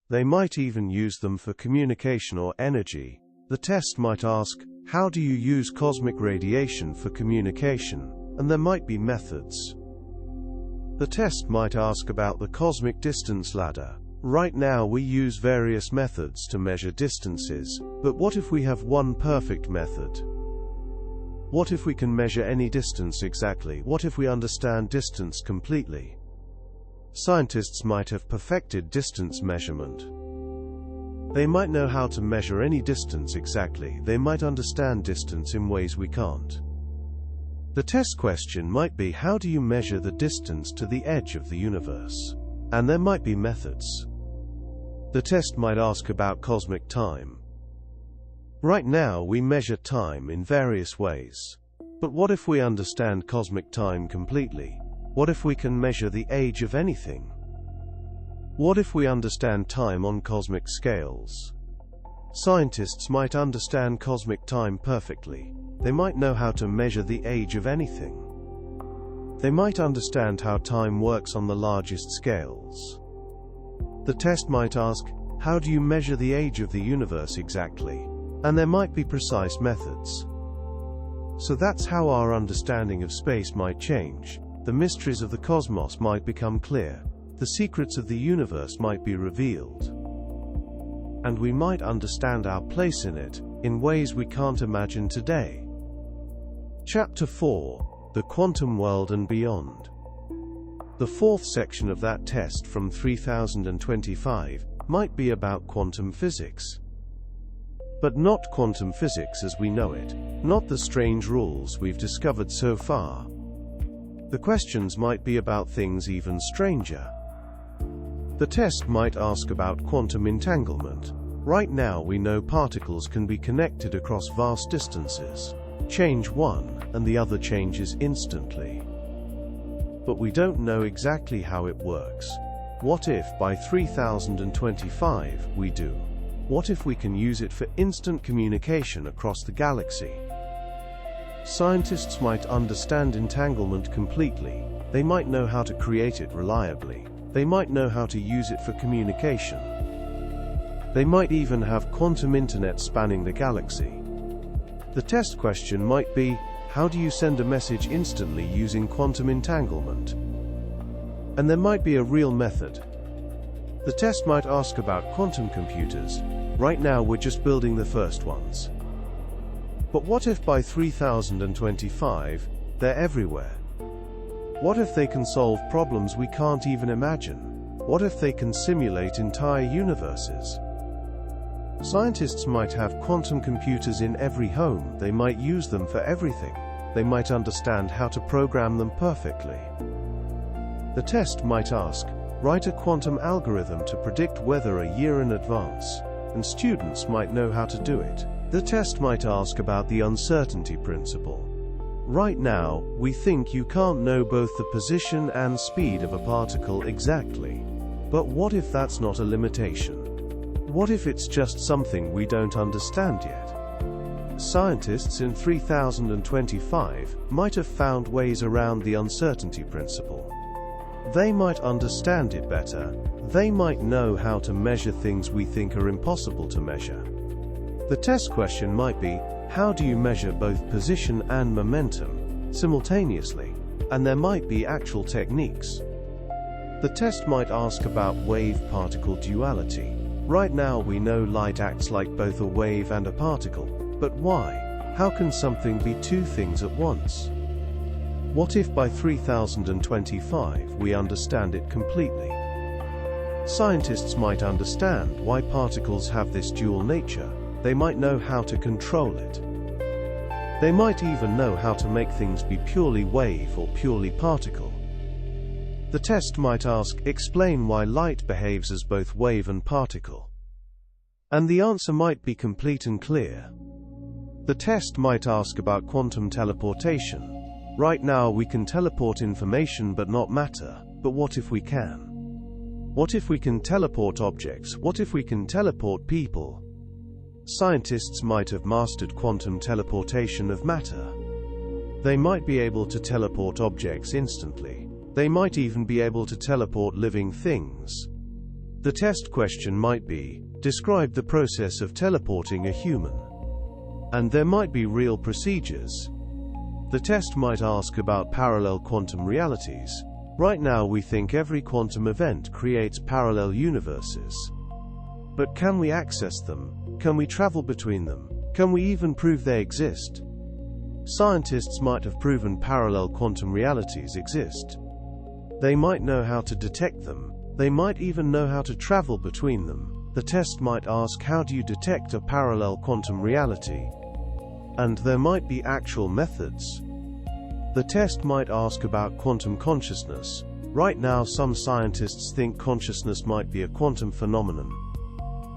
They might even use them for communication or energy. The test might ask, how do you use cosmic radiation for communication? And there might be methods. The test might ask about the cosmic distance ladder. Right now we use various methods to measure distances, but what if we have one perfect method? What if we can measure any distance exactly? What if we understand distance completely? Scientists might have perfected distance measurement. They might know how to measure any distance exactly. They might understand distance in ways we can't. The test question might be, how do you measure the distance to the edge of the universe? And there might be methods. The test might ask about cosmic time. Right now we measure time in various ways. But what if we understand cosmic time completely? What if we can measure the age of anything? What if we understand time on cosmic scales? Scientists might understand cosmic time perfectly. They might know how to measure the age of anything. They might understand how time works on the largest scales. The test might ask, how do you measure the age of the universe exactly? And there might be precise methods. So that's how our understanding of space might change. The mysteries of the cosmos might become clear. The secrets of the universe might be revealed. And we might understand our place in it, in ways we can't imagine today. Chapter 4. The Quantum World and Beyond. The fourth section of that test from 3025 might be about quantum physics. But not quantum physics as we know it, not the strange rules we've discovered so far. The questions might be about things even stranger. The test might ask about quantum entanglement. Right now we know particles can be connected across vast distances. Change one, and the other changes instantly. But we don't know exactly how it works. What if by 3025 we do? What if we can use it for instant communication across the galaxy? Scientists might understand entanglement completely. They might know how to create it reliably. They might know how to use it for communication. They might even have quantum internet spanning the galaxy. The test question might be, how do you send a message instantly using quantum entanglement? And there might be a real method. The test might ask about quantum computers. Right now we're just building the first ones. But what if by 3025, they're everywhere? What if they can solve problems we can't even imagine? What if they can simulate entire universes? Scientists might have quantum computers in every home. They might use them for everything. They might understand how to program them perfectly. The test might ask, Write a quantum algorithm to predict weather a year in advance, and students might know how to do it. The test might ask about the uncertainty principle. Right now, we think you can't know both the position and speed of a particle exactly. But what if that's not a limitation? What if it's just something we don't understand yet? Scientists in 3025 might have found ways around the uncertainty principle. They might understand it better. They might know how to measure things we think are impossible to measure. The test question might be, how do you measure both position and momentum simultaneously? And there might be actual techniques. The test might ask about wave-particle duality. Right now we know light acts like both a wave and a particle. But why? How can something be two things at once? What if by 3025 we understand it completely? Scientists might understand why particles have this dual nature. They might know how to control it. They might even know how to make things be purely wave or purely particle. The test might ask, explain why light behaves as both wave and particle. And the answer might be complete and clear. The test might ask about quantum teleportation. Right now we can teleport information but not matter, but what if we can? What if we can teleport objects? What if we can teleport people? Scientists might have mastered quantum teleportation of matter. They might be able to teleport objects instantly. They might even be able to teleport living things. The test question might be, describe the process of teleporting a human. And there might be real procedures. The test might ask about parallel quantum realities. Right now we think every quantum event creates parallel universes. But can we access them? Can we travel between them? Can we even prove they exist? Scientists might have proven parallel quantum realities exist. They might know how to detect them. They might even know how to travel between them. The test might ask, how do you detect a parallel quantum reality? And there might be actual methods. The test might ask about quantum consciousness. Right now some scientists think consciousness might be a quantum phenomenon.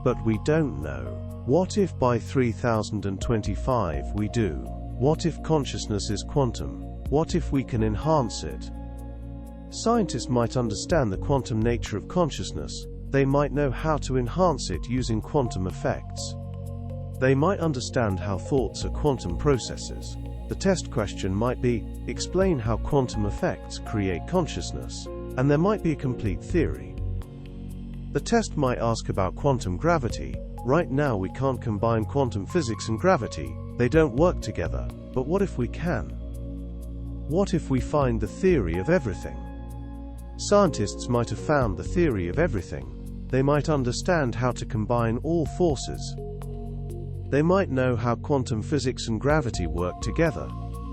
But we don't know. What if by 3025 we do? What if consciousness is quantum? What if we can enhance it? Scientists might understand the quantum nature of consciousness. They might know how to enhance it using quantum effects. They might understand how thoughts are quantum processes. The test question might be, explain how quantum effects create consciousness. And there might be a complete theory. The test might ask about quantum gravity. Right now we can't combine quantum physics and gravity. They don't work together. But what if we can? What if we find the theory of everything? Scientists might have found the theory of everything. They might understand how to combine all forces. They might know how quantum physics and gravity work together.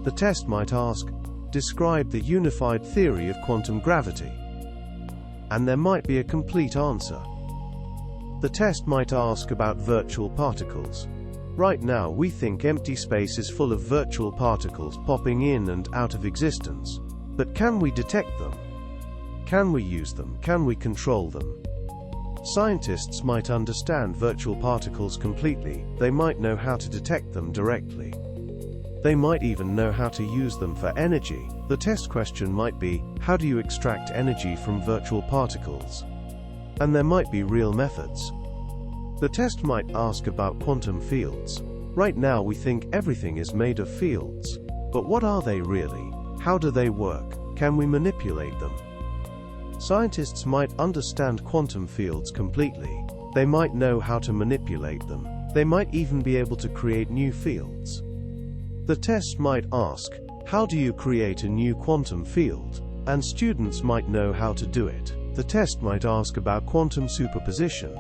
The test might ask, describe the unified theory of quantum gravity. And there might be a complete answer. The test might ask about virtual particles. Right now we think empty space is full of virtual particles popping in and out of existence. But can we detect them? Can we use them? Can we control them? Scientists might understand virtual particles completely. They might know how to detect them directly. They might even know how to use them for energy. The test question might be, how do you extract energy from virtual particles? And there might be real methods. The test might ask about quantum fields. Right now we think everything is made of fields. But what are they really? How do they work? Can we manipulate them? Scientists might understand quantum fields completely. They might know how to manipulate them. They might even be able to create new fields. The test might ask, how do you create a new quantum field? And students might know how to do it. The test might ask about quantum superposition.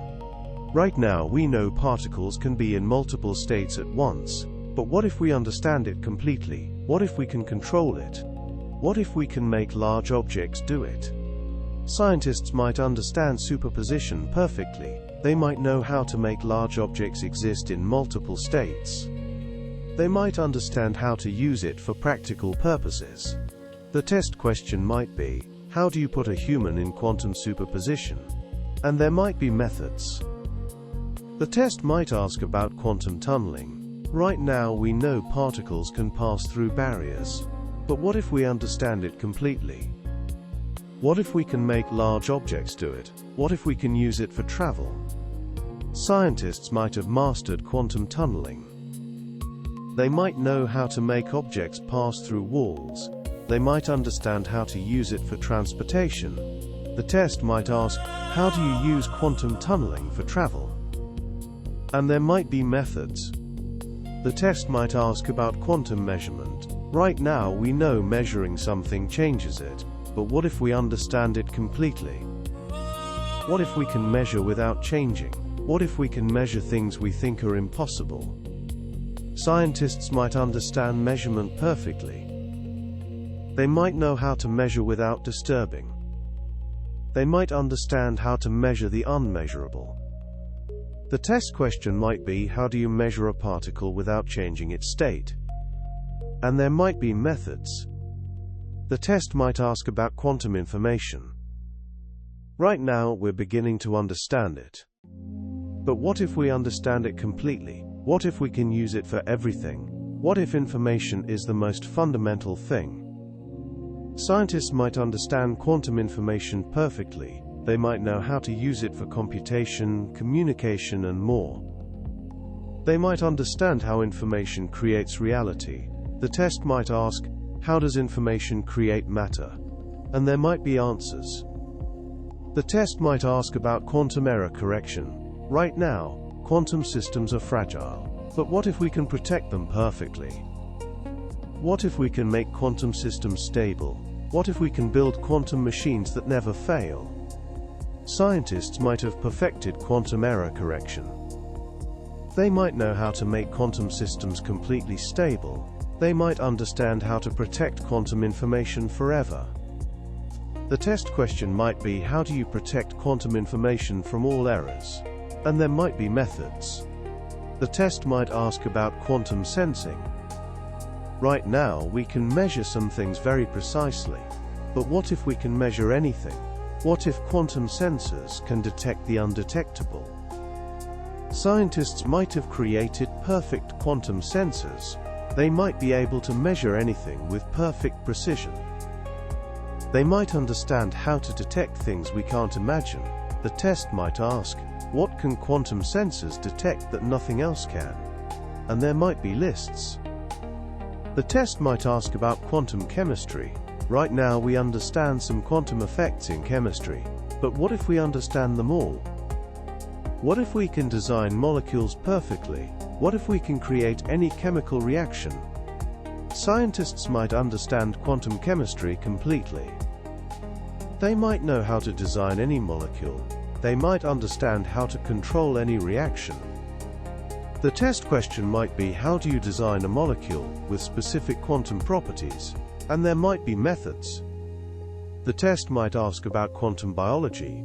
Right now we know particles can be in multiple states at once. But what if we understand it completely? What if we can control it? What if we can make large objects do it? Scientists might understand superposition perfectly. They might know how to make large objects exist in multiple states. They might understand how to use it for practical purposes. The test question might be, how do you put a human in quantum superposition? And there might be methods. The test might ask about quantum tunneling. Right now we know particles can pass through barriers. But what if we understand it completely? What if we can make large objects do it? What if we can use it for travel? Scientists might have mastered quantum tunneling. They might know how to make objects pass through walls. They might understand how to use it for transportation. The test might ask, how do you use quantum tunneling for travel? And there might be methods. The test might ask about quantum measurement. Right now we know measuring something changes it, but what if we understand it completely? What if we can measure without changing? What if we can measure things we think are impossible? Scientists might understand measurement perfectly. They might know how to measure without disturbing. They might understand how to measure the unmeasurable. The test question might be, how do you measure a particle without changing its state? And there might be methods. The test might ask about quantum information. Right now, we're beginning to understand it. But what if we understand it completely? What if we can use it for everything? What if information is the most fundamental thing? Scientists might understand quantum information perfectly. They might know how to use it for computation, communication, and more. They might understand how information creates reality. The test might ask, how does information create matter? And there might be answers. The test might ask about quantum error correction. Right now, quantum systems are fragile. But what if we can protect them perfectly? What if we can make quantum systems stable? What if we can build quantum machines that never fail? Scientists might have perfected quantum error correction. They might know how to make quantum systems completely stable. They might understand how to protect quantum information forever. The test question might be, how do you protect quantum information from all errors? And there might be methods. The test might ask about quantum sensing. Right now, we can measure some things very precisely. But what if we can measure anything? What if quantum sensors can detect the undetectable? Scientists might have created perfect quantum sensors. They might be able to measure anything with perfect precision. They might understand how to detect things we can't imagine. The test might ask, what can quantum sensors detect that nothing else can? And there might be lists. The test might ask about quantum chemistry. Right now we understand some quantum effects in chemistry. But what if we understand them all? What if we can design molecules perfectly? What if we can create any chemical reaction? Scientists might understand quantum chemistry completely. They might know how to design any molecule. They might understand how to control any reaction. The test question might be, how do you design a molecule with specific quantum properties? And there might be methods. The test might ask about quantum biology.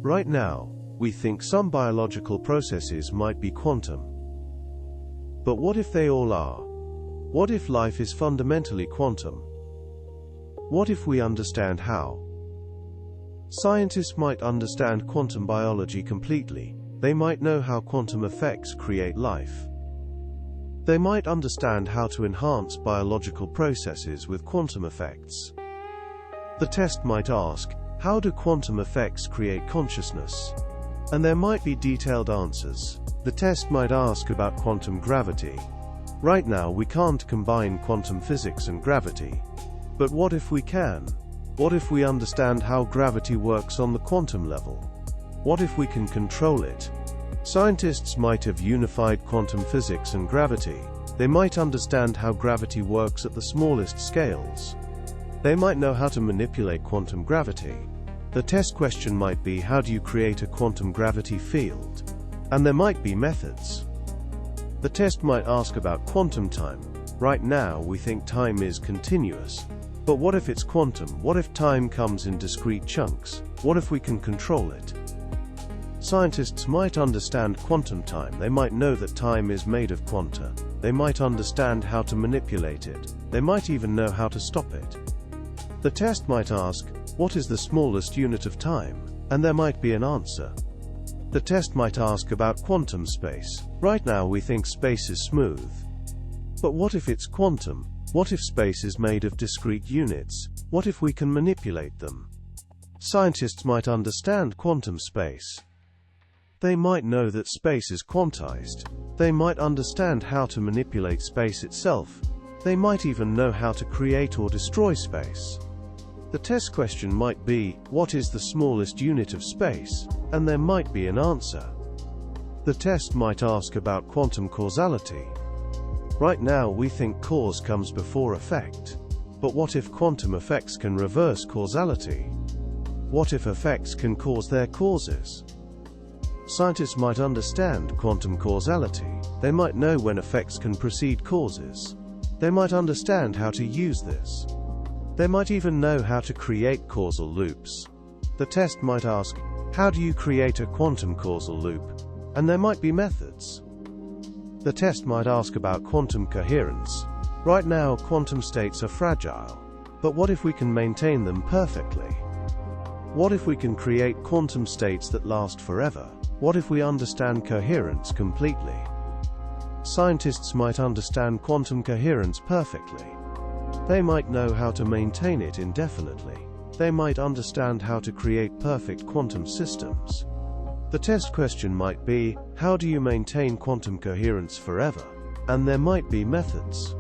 Right now, we think some biological processes might be quantum. But what if they all are? What if life is fundamentally quantum? What if we understand how? Scientists might understand quantum biology completely. They might know how quantum effects create life. They might understand how to enhance biological processes with quantum effects. The test might ask, how do quantum effects create consciousness? And there might be detailed answers. The test might ask about quantum gravity. Right now we can't combine quantum physics and gravity. But what if we can? What if we understand how gravity works on the quantum level? What if we can control it? Scientists might have unified quantum physics and gravity. They might understand how gravity works at the smallest scales. They might know how to manipulate quantum gravity. The test question might be, how do you create a quantum gravity field? And there might be methods. The test might ask about quantum time. Right now we think time is continuous. But what if it's quantum? What if time comes in discrete chunks? What if we can control it? Scientists might understand quantum time. They might know that time is made of quanta. They might understand how to manipulate it. They might even know how to stop it. The test might ask, what is the smallest unit of time? And there might be an answer. The test might ask about quantum space. Right now we think space is smooth. But what if it's quantum? What if space is made of discrete units? What if we can manipulate them? Scientists might understand quantum space. They might know that space is quantized. They might understand how to manipulate space itself. They might even know how to create or destroy space. The test question might be, what is the smallest unit of space? And there might be an answer. The test might ask about quantum causality. Right now we think cause comes before effect. But what if quantum effects can reverse causality? What if effects can cause their causes? Scientists might understand quantum causality. They might know when effects can precede causes. They might understand how to use this. They might even know how to create causal loops. The test might ask, how do you create a quantum causal loop? And there might be methods. The test might ask about quantum coherence. Right now, quantum states are fragile. But what if we can maintain them perfectly? What if we can create quantum states that last forever? What if we understand coherence completely? Scientists might understand quantum coherence perfectly. They might know how to maintain it indefinitely. They might understand how to create perfect quantum systems. The test question might be, how do you maintain quantum coherence forever? And there might be methods.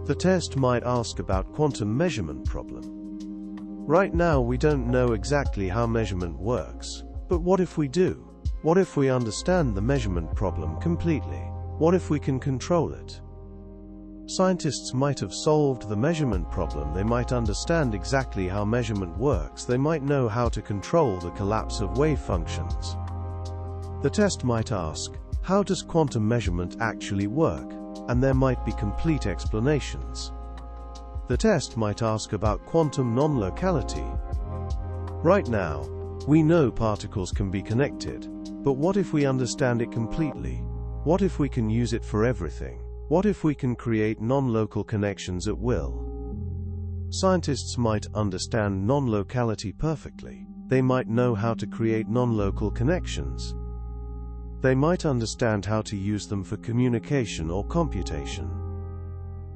The test might ask about quantum measurement problem. Right now we don't know exactly how measurement works. But what if we do? What if we understand the measurement problem completely? What if we can control it? Scientists might have solved the measurement problem. They might understand exactly how measurement works. They might know how to control the collapse of wave functions. The test might ask, how does quantum measurement actually work? And there might be complete explanations. The test might ask about quantum non-locality. Right now, we know particles can be connected. But what if we understand it completely? What if we can use it for everything? What if we can create non-local connections at will? Scientists might understand non-locality perfectly. They might know how to create non-local connections. They might understand how to use them for communication or computation.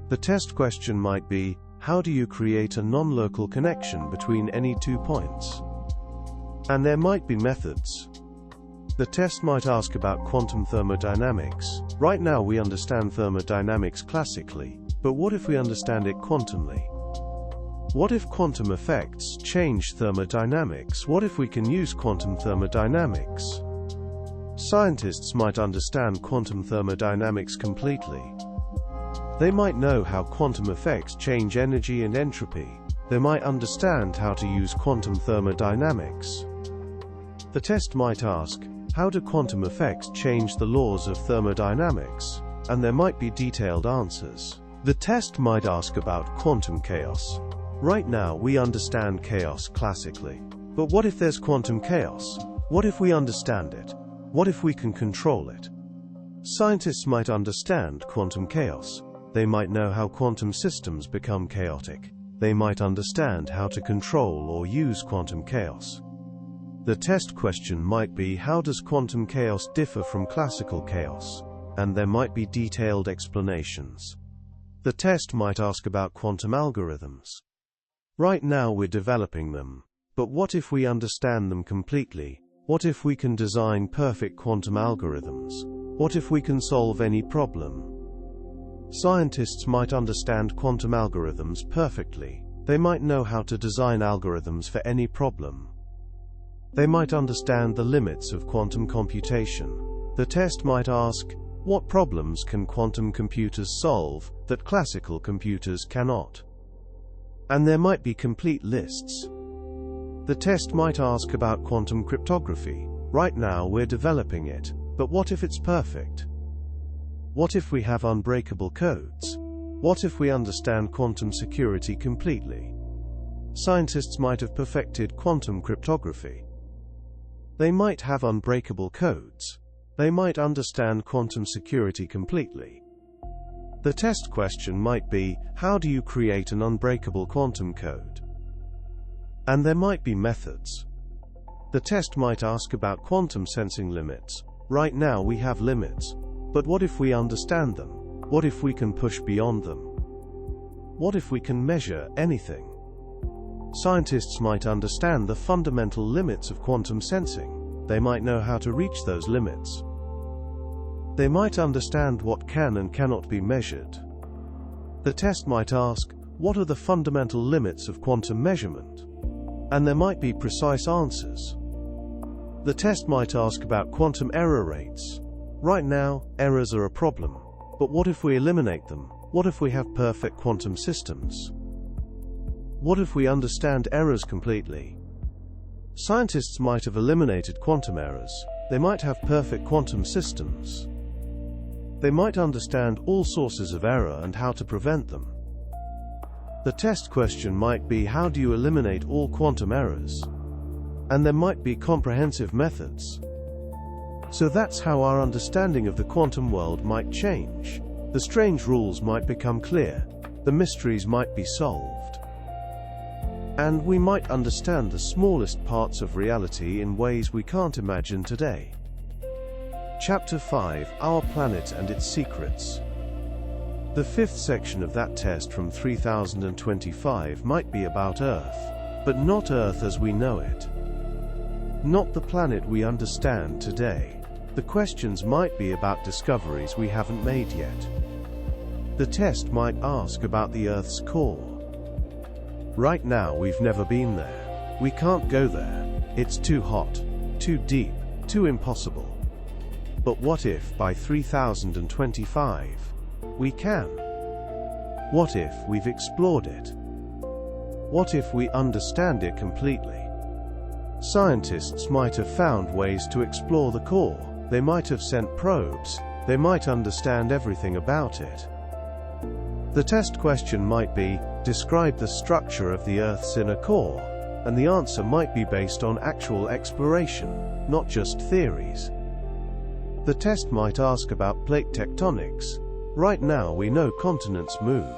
The test question might be, how do you create a non-local connection between any two points? And there might be methods. The test might ask about quantum thermodynamics. Right now we understand thermodynamics classically, but what if we understand it quantumly? What if quantum effects change thermodynamics? What if we can use quantum thermodynamics? Scientists might understand quantum thermodynamics completely. They might know how quantum effects change energy and entropy. They might understand how to use quantum thermodynamics. The test might ask, how do quantum effects change the laws of thermodynamics? And there might be detailed answers. The test might ask about quantum chaos. Right now we understand chaos classically. But what if there's quantum chaos? What if we understand it? What if we can control it? Scientists might understand quantum chaos. They might know how quantum systems become chaotic. They might understand how to control or use quantum chaos. The test question might be, how does quantum chaos differ from classical chaos? And there might be detailed explanations. The test might ask about quantum algorithms. Right now we're developing them. But what if we understand them completely? What if we can design perfect quantum algorithms? What if we can solve any problem? Scientists might understand quantum algorithms perfectly. They might know how to design algorithms for any problem. They might understand the limits of quantum computation. The test might ask, what problems can quantum computers solve that classical computers cannot? And there might be complete lists. The test might ask about quantum cryptography. Right now we're developing it, but what if it's perfect? What if we have unbreakable codes? What if we understand quantum security completely? Scientists might have perfected quantum cryptography. They might have unbreakable codes. They might understand quantum security completely. The test question might be, how do you create an unbreakable quantum code? And there might be methods. The test might ask about quantum sensing limits. Right now we have limits. But what if we understand them? What if we can push beyond them? What if we can measure anything? Scientists might understand the fundamental limits of quantum sensing. They might know how to reach those limits. They might understand what can and cannot be measured. The test might ask, what are the fundamental limits of quantum measurement? And there might be precise answers. The test might ask about quantum error rates. Right now, errors are a problem. But what if we eliminate them? What if we have perfect quantum systems? What if we understand errors completely? Scientists might have eliminated quantum errors. They might have perfect quantum systems. They might understand all sources of error and how to prevent them. The test question might be, how do you eliminate all quantum errors? And there might be comprehensive methods. So that's how our understanding of the quantum world might change. The strange rules might become clear. The mysteries might be solved. And we might understand the smallest parts of reality in ways we can't imagine today. Chapter 5: Our Planet and Its Secrets. The fifth section of that test from 3025 might be about Earth, but not Earth as we know it. Not the planet we understand today. The questions might be about discoveries we haven't made yet. The test might ask about the Earth's core. Right now we've never been there. We can't go there. It's too hot, too deep, too impossible. But what if by 3025 we can? What if we've explored it? What if we understand it completely? Scientists might have found ways to explore the core. They might have sent probes. They might understand everything about it. The test question might be, describe the structure of the Earth's inner core, and the answer might be based on actual exploration, not just theories. The test might ask about plate tectonics. Right now we know continents move,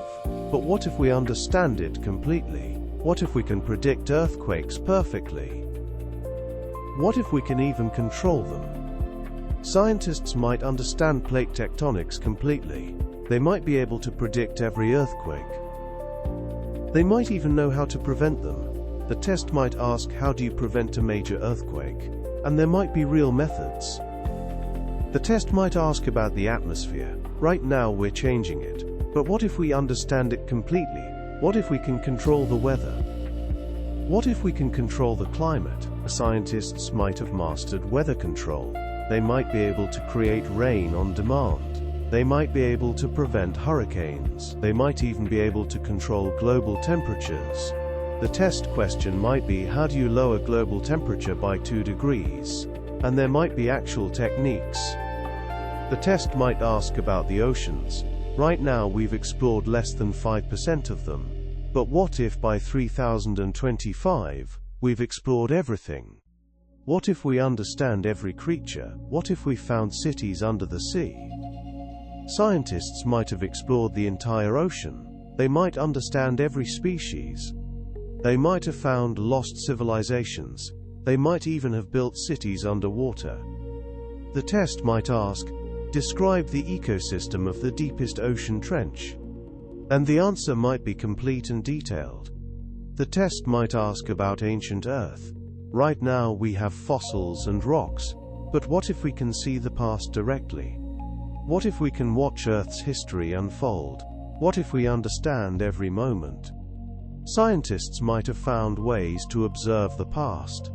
but what if we understand it completely? What if we can predict earthquakes perfectly? What if we can even control them? Scientists might understand plate tectonics completely. They might be able to predict every earthquake. They might even know how to prevent them. The test might ask, how do you prevent a major earthquake? And there might be real methods. The test might ask about the atmosphere. Right now we're changing it. But what if we understand it completely? What if we can control the weather? What if we can control the climate? Scientists might have mastered weather control. They might be able to create rain on demand. They might be able to prevent hurricanes. They might even be able to control global temperatures. The test question might be, how do you lower global temperature by 2 degrees? And there might be actual techniques. The test might ask about the oceans. Right now we've explored less than 5% of them. But what if by 3025, we've explored everything? What if we understand every creature? What if we found cities under the sea? Scientists might have explored the entire ocean. They might understand every species. They might have found lost civilizations. They might even have built cities underwater. The test might ask, describe the ecosystem of the deepest ocean trench. And the answer might be complete and detailed. The test might ask about ancient Earth. Right now we have fossils and rocks, but what if we can see the past directly? What if we can watch Earth's history unfold? What if we understand every moment? Scientists might have found ways to observe the past.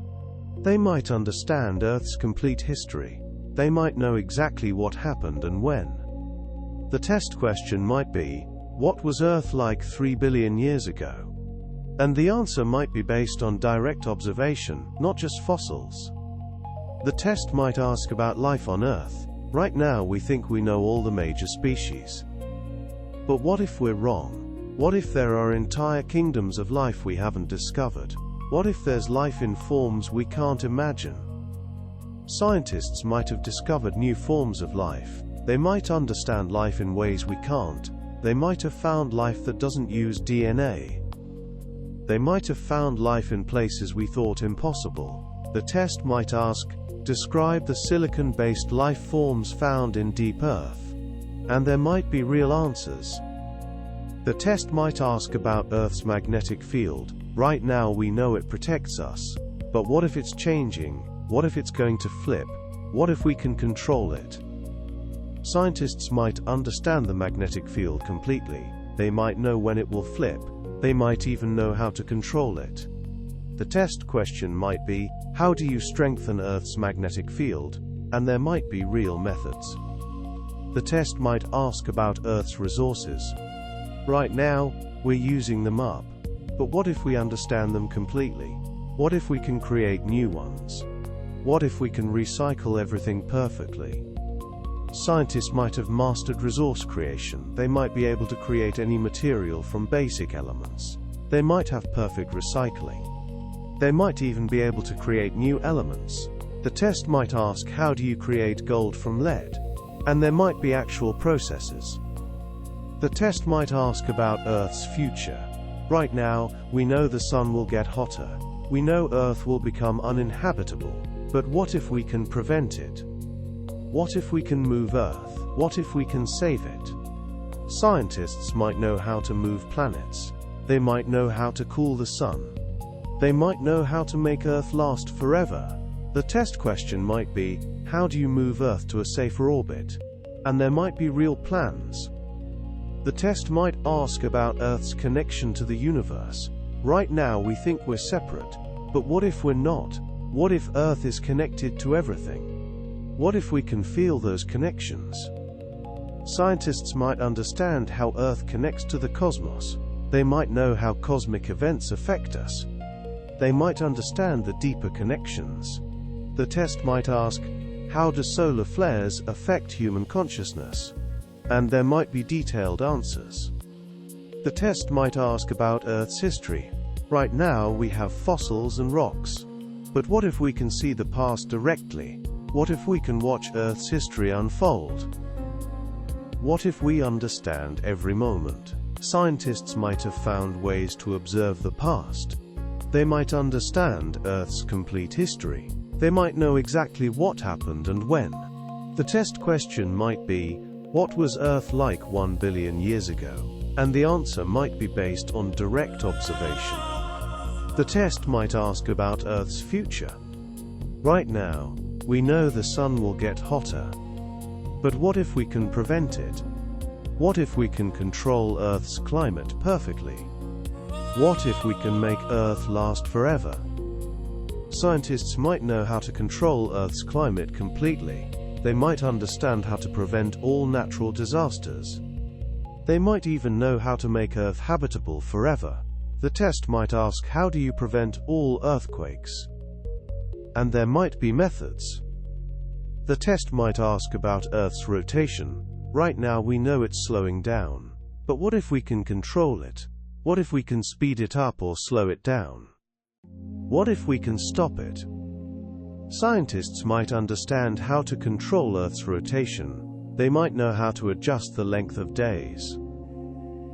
They might understand Earth's complete history. They might know exactly what happened and when. The test question might be, what was Earth like 3 billion years ago? And the answer might be based on direct observation, not just fossils. The test might ask about life on Earth. Right now we think we know all the major species. But what if we're wrong? What if there are entire kingdoms of life we haven't discovered? What if there's life in forms we can't imagine? Scientists might have discovered new forms of life. They might understand life in ways we can't. They might have found life that doesn't use DNA. They might have found life in places we thought impossible. The test might ask, describe the silicon-based life forms found in deep Earth. And there might be real answers. The test might ask about Earth's magnetic field. Right now we know it protects us. But what if it's changing? What if it's going to flip? What if we can control it? Scientists might understand the magnetic field completely. They might know when it will flip. They might even know how to control it. The test question might be, how do you strengthen Earth's magnetic field? And there might be real methods. The test might ask about Earth's resources. Right now, we're using them up. But what if we understand them completely? What if we can create new ones? What if we can recycle everything perfectly? Scientists might have mastered resource creation. They might be able to create any material from basic elements. They might have perfect recycling. They might even be able to create new elements. The test might ask, how do you create gold from lead? And there might be actual processes. The test might ask about Earth's future. Right now, we know the sun will get hotter. We know Earth will become uninhabitable. But what if we can prevent it? What if we can move Earth? What if we can save it? Scientists might know how to move planets. They might know how to cool the sun. They might know how to make Earth last forever. The test question might be, how do you move Earth to a safer orbit? And there might be real plans. The test might ask about Earth's connection to the universe. Right now we think we're separate. But what if we're not? What if Earth is connected to everything? What if we can feel those connections? Scientists might understand how Earth connects to the cosmos. They might know how cosmic events affect us. They might understand the deeper connections. The test might ask, how do solar flares affect human consciousness? And there might be detailed answers. The test might ask about Earth's history. Right now we have fossils and rocks. But what if we can see the past directly? What if we can watch Earth's history unfold? What if we understand every moment? Scientists might have found ways to observe the past. They might understand Earth's complete history. They might know exactly what happened and when. The test question might be, what was Earth like 1 billion years ago? And the answer might be based on direct observation. The test might ask about Earth's future. Right now, we know the sun will get hotter. But what if we can prevent it? What if we can control Earth's climate perfectly? What if we can make Earth last forever? Scientists might know how to control Earth's climate completely. They might understand how to prevent all natural disasters. They might even know how to make Earth habitable forever. The test might ask, how do you prevent all earthquakes? And there might be methods. The test might ask about Earth's rotation. Right now we know it's slowing down. But what if we can control it? What if we can speed it up or slow it down? What if we can stop it? Scientists might understand how to control Earth's rotation. They might know how to adjust the length of days.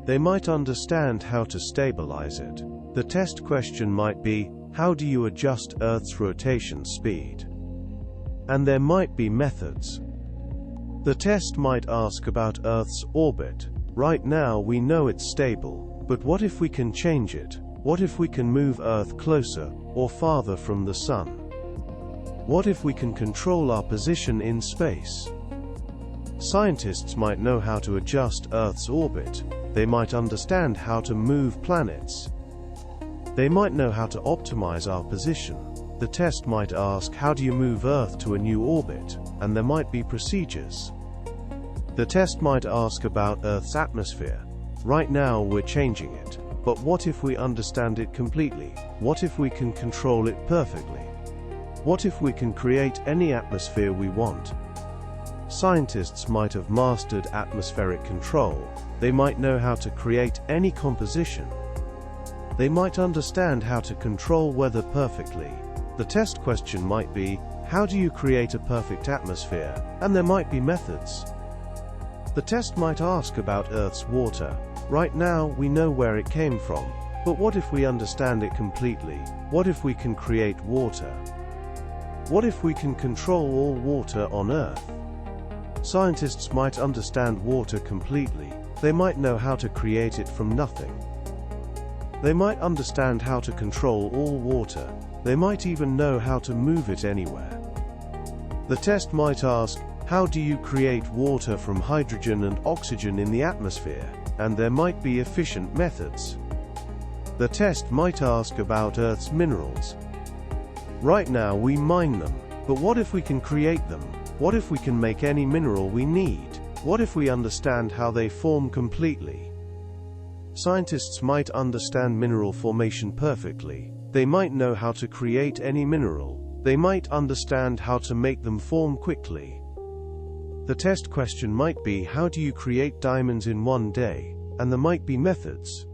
They might understand how to stabilize it. The test question might be, how do you adjust Earth's rotation speed? And there might be methods. The test might ask about Earth's orbit. Right now we know it's stable. But what if we can change it? What if we can move Earth closer or farther from the sun? What if we can control our position in space? Scientists might know how to adjust Earth's orbit. They might understand how to move planets. They might know how to optimize our position. The test might ask, how do you move Earth to a new orbit? And there might be procedures. The test might ask about Earth's atmosphere. Right now we're changing it. But what if we understand it completely? What if we can control it perfectly? What if we can create any atmosphere we want? Scientists might have mastered atmospheric control. They might know how to create any composition. They might understand how to control weather perfectly. The test question might be, how do you create a perfect atmosphere? And there might be methods. The test might ask about Earth's water. Right now, we know where it came from. But what if we understand it completely? What if we can create water? What if we can control all water on Earth? Scientists might understand water completely. They might know how to create it from nothing. They might understand how to control all water. They might even know how to move it anywhere. The test might ask, how do you create water from hydrogen and oxygen in the atmosphere? And there might be efficient methods. The test might ask about Earth's minerals. Right now we mine them, but what if we can create them? What if we can make any mineral we need? What if we understand how they form completely? Scientists might understand mineral formation perfectly. They might know how to create any mineral. They might understand how to make them form quickly. The test question might be, how do you create diamonds in one day? And there might be methods.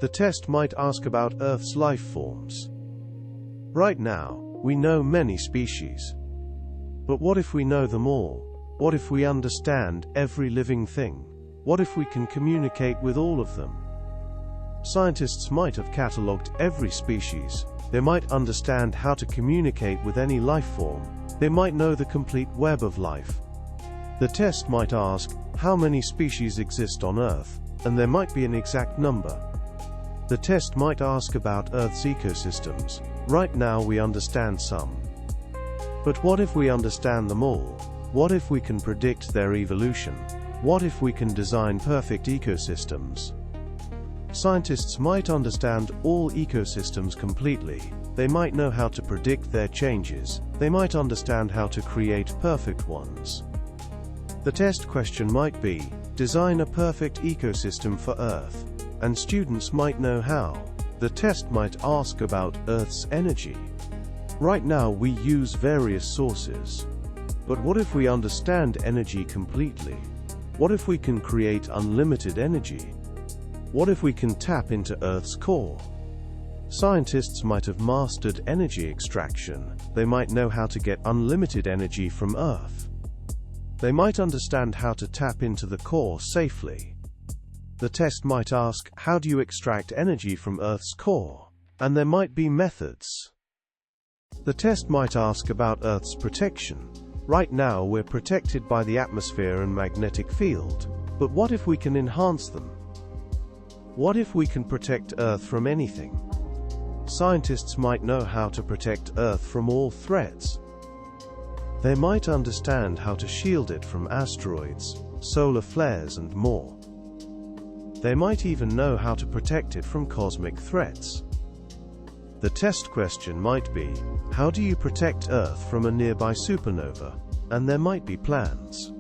The test might ask about Earth's life forms. Right now, we know many species. But what if we know them all? What if we understand every living thing? What if we can communicate with all of them? Scientists might have catalogued every species. They might understand how to communicate with any life form. They might know the complete web of life. The test might ask, how many species exist on Earth? And there might be an exact number. The test might ask about Earth's ecosystems. Right now we understand some. But what if we understand them all? What if we can predict their evolution? What if we can design perfect ecosystems? Scientists might understand all ecosystems completely. They might know how to predict their changes. They might understand how to create perfect ones. The test question might be, design a perfect ecosystem for Earth. And students might know how. The test might ask about Earth's energy. Right now we use various sources. But what if we understand energy completely? What if we can create unlimited energy? What if we can tap into Earth's core? Scientists might have mastered energy extraction. They might know how to get unlimited energy from Earth. They might understand how to tap into the core safely. The test might ask, how do you extract energy from Earth's core? And there might be methods. The test might ask about Earth's protection. Right now we're protected by the atmosphere and magnetic field. But what if we can enhance them? What if we can protect Earth from anything? Scientists might know how to protect Earth from all threats. They might understand how to shield it from asteroids, solar flares and more. They might even know how to protect it from cosmic threats. The test question might be, how do you protect Earth from a nearby supernova? And there might be plans.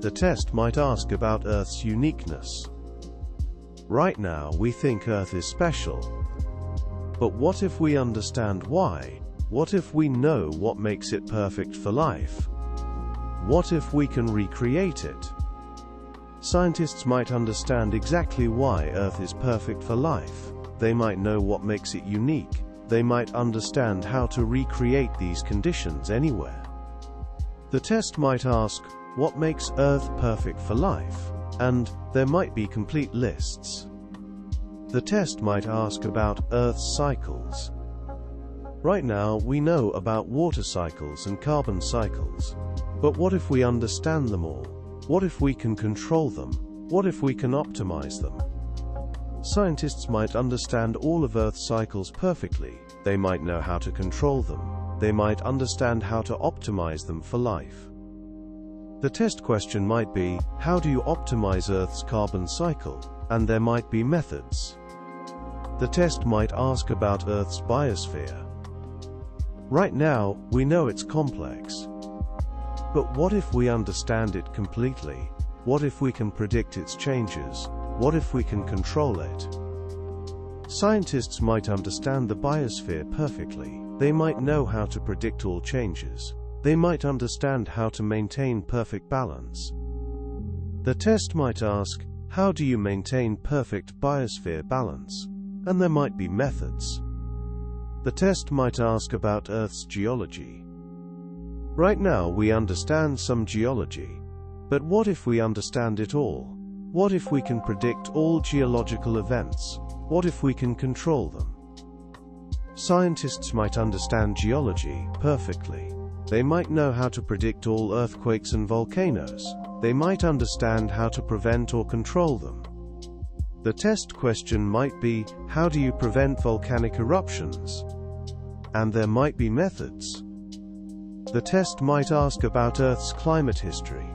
The test might ask about Earth's uniqueness. Right now we think Earth is special. But what if we understand why? What if we know what makes it perfect for life? What if we can recreate it? Scientists might understand exactly why Earth is perfect for life. They might know what makes it unique. They might understand how to recreate these conditions anywhere. The test might ask, what makes Earth perfect for life? And there might be complete lists. The test might ask about Earth's cycles. Right now we know about water cycles and carbon cycles. But what if we understand them all? What if we can control them? What if we can optimize them? Scientists might understand all of Earth's cycles perfectly. They might know how to control them. They might understand how to optimize them for life. The test question might be, how do you optimize Earth's carbon cycle? And there might be methods. The test might ask about Earth's biosphere. Right now, we know it's complex. But what if we understand it completely? What if we can predict its changes? What if we can control it? Scientists might understand the biosphere perfectly. They might know how to predict all changes. They might understand how to maintain perfect balance. The test might ask, how do you maintain perfect biosphere balance? And there might be methods. The test might ask about Earth's geology. Right now we understand some geology. But what if we understand it all? What if we can predict all geological events? What if we can control them? Scientists might understand geology perfectly. They might know how to predict all earthquakes and volcanoes. They might understand how to prevent or control them. The test question might be, how do you prevent volcanic eruptions? And there might be methods. The test might ask about Earth's climate history.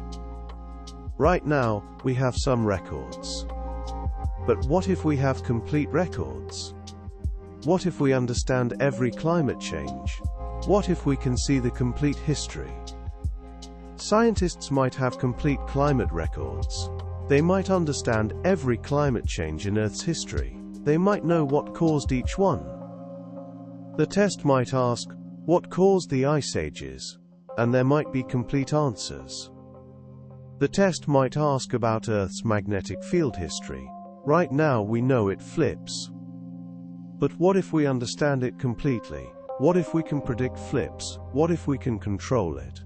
Right now, we have some records. But what if we have complete records? What if we understand every climate change? What if we can see the complete history? Scientists might have complete climate records. They might understand every climate change in Earth's history. They might know what caused each one. The test might ask, what caused the ice ages? And there might be complete answers. The test might ask about Earth's magnetic field history. Right now we know it flips. But what if we understand it completely? What if we can predict flips? What if we can control it?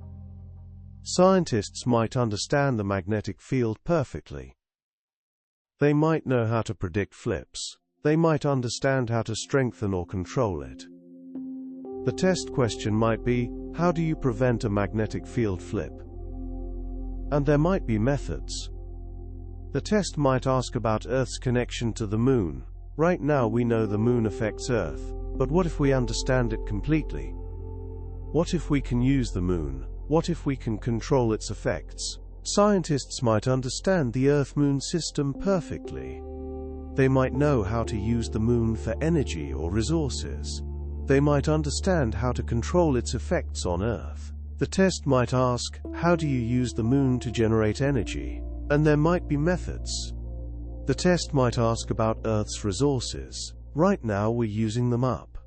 Scientists might understand the magnetic field perfectly. They might know how to predict flips. They might understand how to strengthen or control it. The test question might be, how do you prevent a magnetic field flip? And there might be methods. The test might ask about Earth's connection to the Moon. Right now we know the Moon affects Earth, but what if we understand it completely? What if we can use the Moon? What if we can control its effects? Scientists might understand the Earth-Moon system perfectly. They might know how to use the Moon for energy or resources. They might understand how to control its effects on Earth. The test might ask, how do you use the Moon to generate energy? And there might be methods. The test might ask about Earth's resources. Right now we're using them up.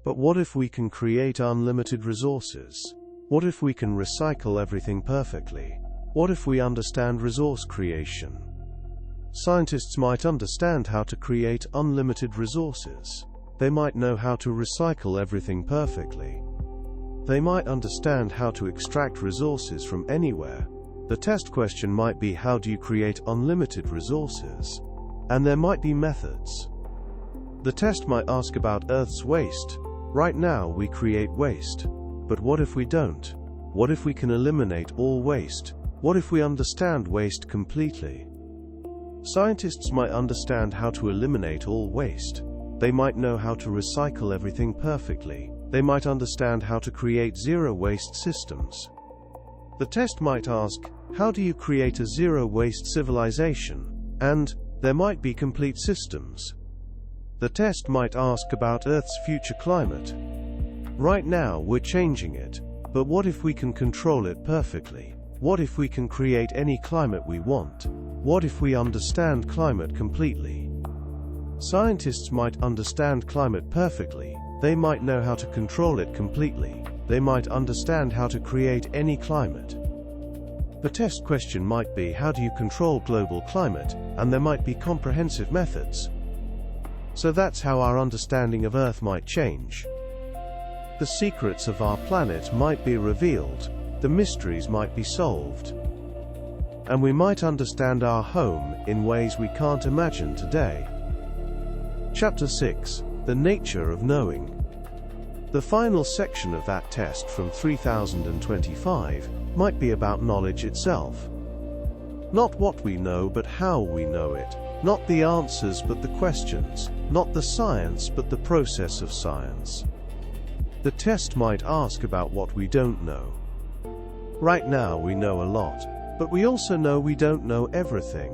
But what if we can create unlimited resources? What if we can recycle everything perfectly? What if we understand resource creation? Scientists might understand how to create unlimited resources. They might know how to recycle everything perfectly. They might understand how to extract resources from anywhere. The test question might be, how do you create unlimited resources? And there might be methods. The test might ask about Earth's waste. Right now we create waste. But what if we don't? What if we can eliminate all waste? What if we understand waste completely? Scientists might understand how to eliminate all waste. They might know how to recycle everything perfectly. They might understand how to create zero-waste systems. The test might ask, how do you create a zero-waste civilization? And there might be complete systems. The test might ask about Earth's future climate. Right now we're changing it, but what if we can control it perfectly? What if we can create any climate we want? What if we understand climate completely? Scientists might understand climate perfectly. They might know how to control it completely. They might understand how to create any climate. The test question might be, how do you control global climate? And there might be comprehensive methods. So that's how our understanding of Earth might change. The secrets of our planet might be revealed. The mysteries might be solved. And we might understand our home in ways we can't imagine today. Chapter 6. The Nature of Knowing. The final section of that test from 3025 might be about knowledge itself. Not what we know, but how we know it. Not the answers, but the questions. Not the science, but the process of science. The test might ask about what we don't know. Right now we know a lot, but we also know we don't know everything.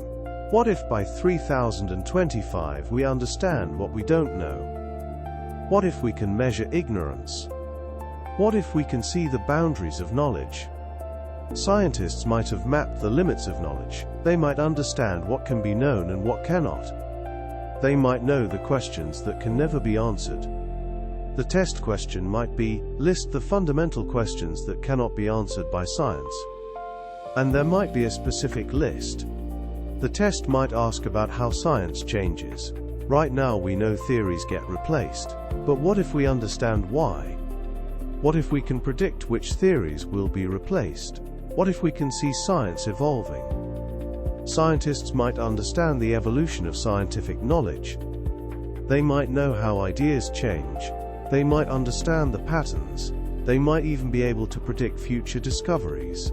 What if by 3025 we understand what we don't know? What if we can measure ignorance? What if we can see the boundaries of knowledge? Scientists might have mapped the limits of knowledge. They might understand what can be known and what cannot. They might know the questions that can never be answered. The test question might be, list the fundamental questions that cannot be answered by science. And there might be a specific list. The test might ask about how science changes. Right now we know theories get replaced. But what if we understand why? What if we can predict which theories will be replaced? What if we can see science evolving? Scientists might understand the evolution of scientific knowledge. They might know how ideas change. They might understand the patterns. They might even be able to predict future discoveries.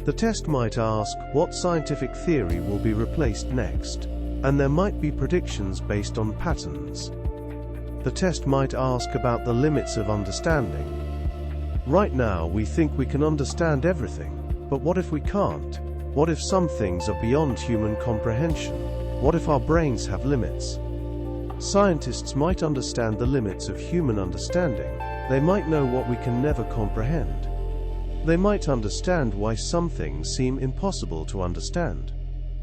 The test might ask what scientific theory will be replaced next, and there might be predictions based on patterns. The test might ask about the limits of understanding. Right now we think we can understand everything, but what if we can't? What if some things are beyond human comprehension? What if our brains have limits? Scientists might understand the limits of human understanding. They might know what we can never comprehend. They might understand why some things seem impossible to understand.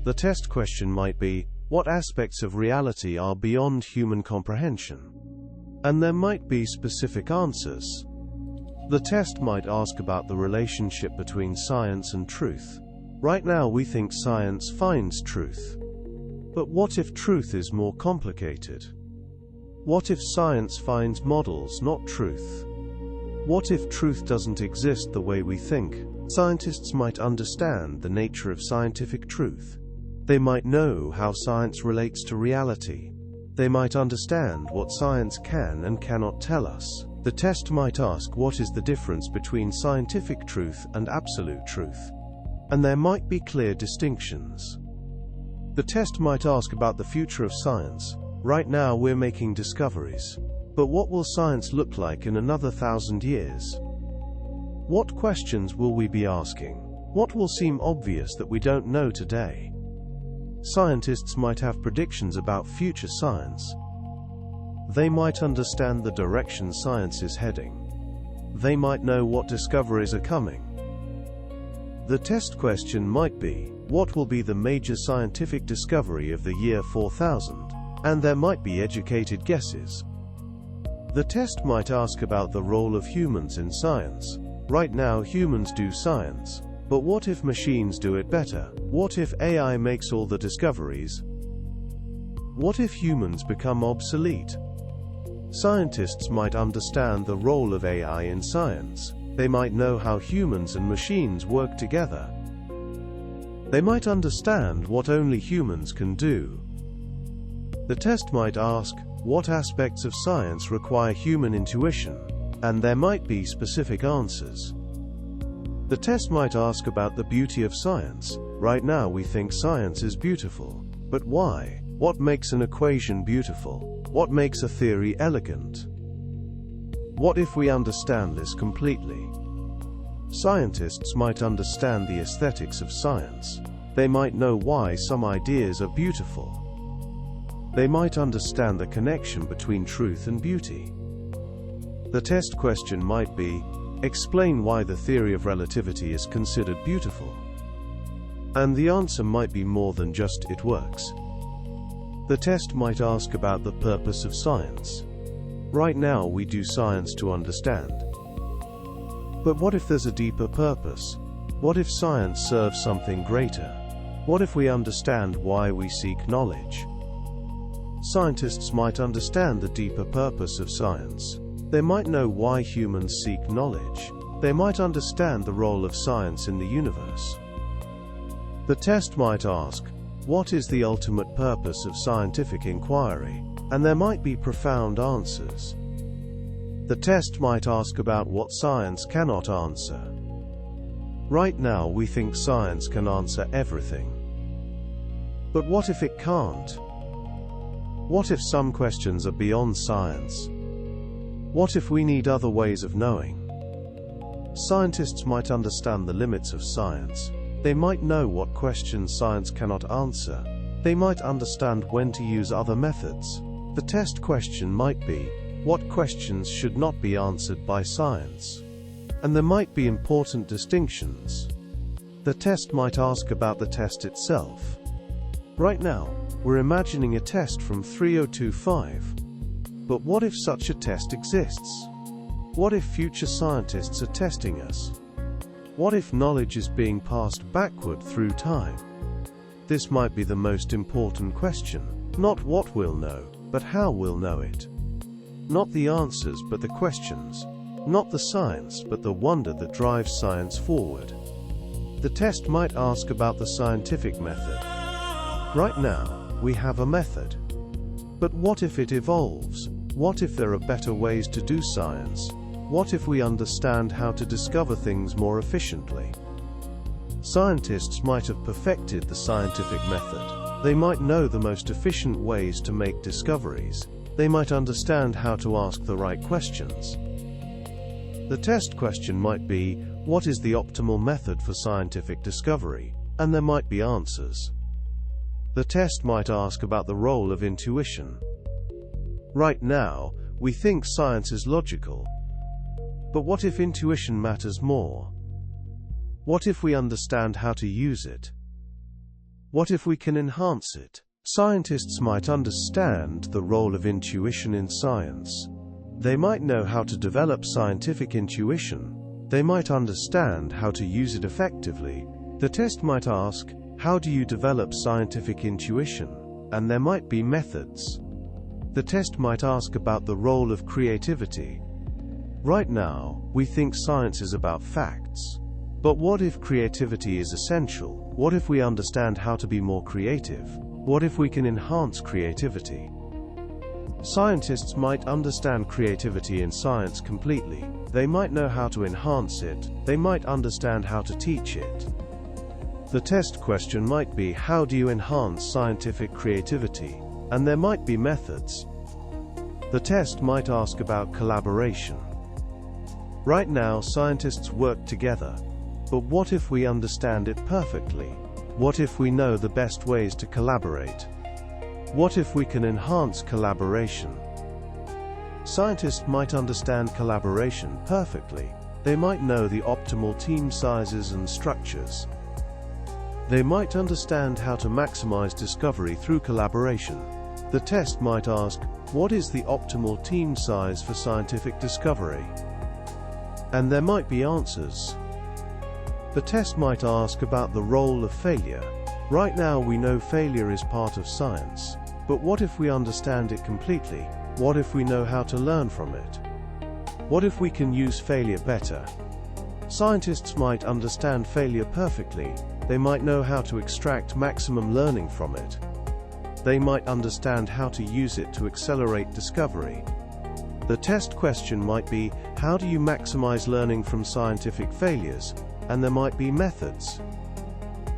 The test question might be, what aspects of reality are beyond human comprehension? And there might be specific answers. The test might ask about the relationship between science and truth. Right now we think science finds truth. But what if truth is more complicated? What if science finds models, not truth? What if truth doesn't exist the way we think? Scientists might understand the nature of scientific truth. They might know how science relates to reality. They might understand what science can and cannot tell us. The test might ask what is the difference between scientific truth and absolute truth. And there might be clear distinctions. The test might ask about the future of science. Right now we're making discoveries. But what will science look like in another 1,000 years? What questions will we be asking? What will seem obvious that we don't know today? Scientists might have predictions about future science. They might understand the direction science is heading. They might know what discoveries are coming. The test question might be, what will be the major scientific discovery of the year 4000? And there might be educated guesses. The test might ask about the role of humans in science. Right now humans do science. But what if machines do it better? What if AI makes all the discoveries? What if humans become obsolete? Scientists might understand the role of AI in science. They might know how humans and machines work together. They might understand what only humans can do. The test might ask, what aspects of science require human intuition? And there might be specific answers. The test might ask about the beauty of science. Right now we think science is beautiful. But why? What makes an equation beautiful? What makes a theory elegant? What if we understand this completely? Scientists might understand the aesthetics of science. They might know why some ideas are beautiful. They might understand the connection between truth and beauty. The test question might be, explain why the theory of relativity is considered beautiful. And the answer might be more than just it works. The test might ask about the purpose of science. Right now we do science to understand. But what if there's a deeper purpose? What if science serves something greater? What if we understand why we seek knowledge? Scientists might understand the deeper purpose of science. They might know why humans seek knowledge. They might understand the role of science in the universe. The test might ask, what is the ultimate purpose of scientific inquiry? And there might be profound answers. The test might ask about what science cannot answer. Right now we think science can answer everything. But what if it can't? What if some questions are beyond science? What if we need other ways of knowing? Scientists might understand the limits of science. They might know what questions science cannot answer. They might understand when to use other methods. The test question might be, what questions should not be answered by science? And there might be important distinctions. The test might ask about the test itself. Right now, we're imagining a test from 3025. But what if such a test exists? What if future scientists are testing us? What if knowledge is being passed backward through time? This might be the most important question. Not what we'll know, but how we'll know it. Not the answers, but the questions. Not the science, but the wonder that drives science forward. The test might ask about the scientific method. Right now, we have a method. But what if it evolves? What if there are better ways to do science? What if we understand how to discover things more efficiently? Scientists might have perfected the scientific method. They might know the most efficient ways to make discoveries. They might understand how to ask the right questions. The test question might be, what is the optimal method for scientific discovery? And there might be answers. The test might ask about the role of intuition. Right now, we think science is logical. But what if intuition matters more? What if we understand how to use it? What if we can enhance it? Scientists might understand the role of intuition in science. They might know how to develop scientific intuition. They might understand how to use it effectively. The test might ask, how do you develop scientific intuition? And there might be methods. The test might ask about the role of creativity. Right now, we think science is about facts. But what if creativity is essential? What if we understand how to be more creative? What if we can enhance creativity? Scientists might understand creativity in science completely. They might know how to enhance it. They might understand how to teach it. The test question might be, how do you enhance scientific creativity? And there might be methods. The test might ask about collaboration. Right now, scientists work together. But what if we understand it perfectly? What if we know the best ways to collaborate? What if we can enhance collaboration? Scientists might understand collaboration perfectly. They might know the optimal team sizes and structures. They might understand how to maximize discovery through collaboration. The test might ask, what is the optimal team size for scientific discovery? And there might be answers. The test might ask about the role of failure. Right now we know failure is part of science. But what if we understand it completely? What if we know how to learn from it? What if we can use failure better? Scientists might understand failure perfectly. They might know how to extract maximum learning from it. They might understand how to use it to accelerate discovery. The test question might be, how do you maximize learning from scientific failures? And there might be methods.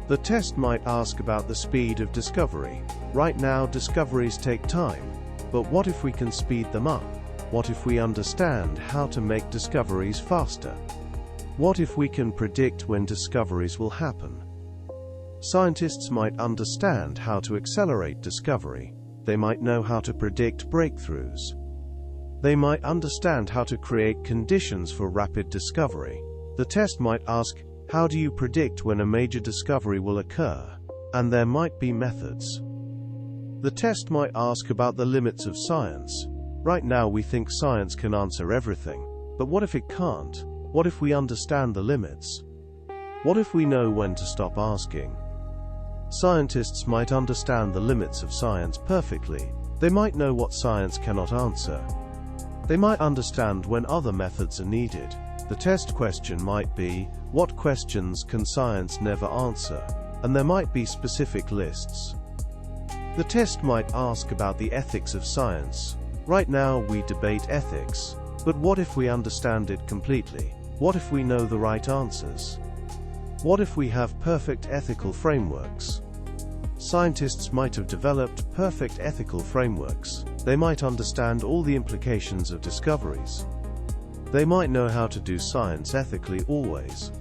The test might ask about the speed of discovery. Right now, discoveries take time. But what if we can speed them up? What if we understand how to make discoveries faster? What if we can predict when discoveries will happen? Scientists might understand how to accelerate discovery. They might know how to predict breakthroughs. They might understand how to create conditions for rapid discovery. The test might ask, how do you predict when a major discovery will occur? And there might be methods. The test might ask about the limits of science. Right now we think science can answer everything. But what if it can't? What if we understand the limits? What if we know when to stop asking? Scientists might understand the limits of science perfectly. They might know what science cannot answer. They might understand when other methods are needed. The test question might be, what questions can science never answer? And there might be specific lists. The test might ask about the ethics of science. Right now we debate ethics. But what if we understand it completely? What if we know the right answers? What if we have perfect ethical frameworks? Scientists might have developed perfect ethical frameworks. They might understand all the implications of discoveries. They might know how to do science ethically always.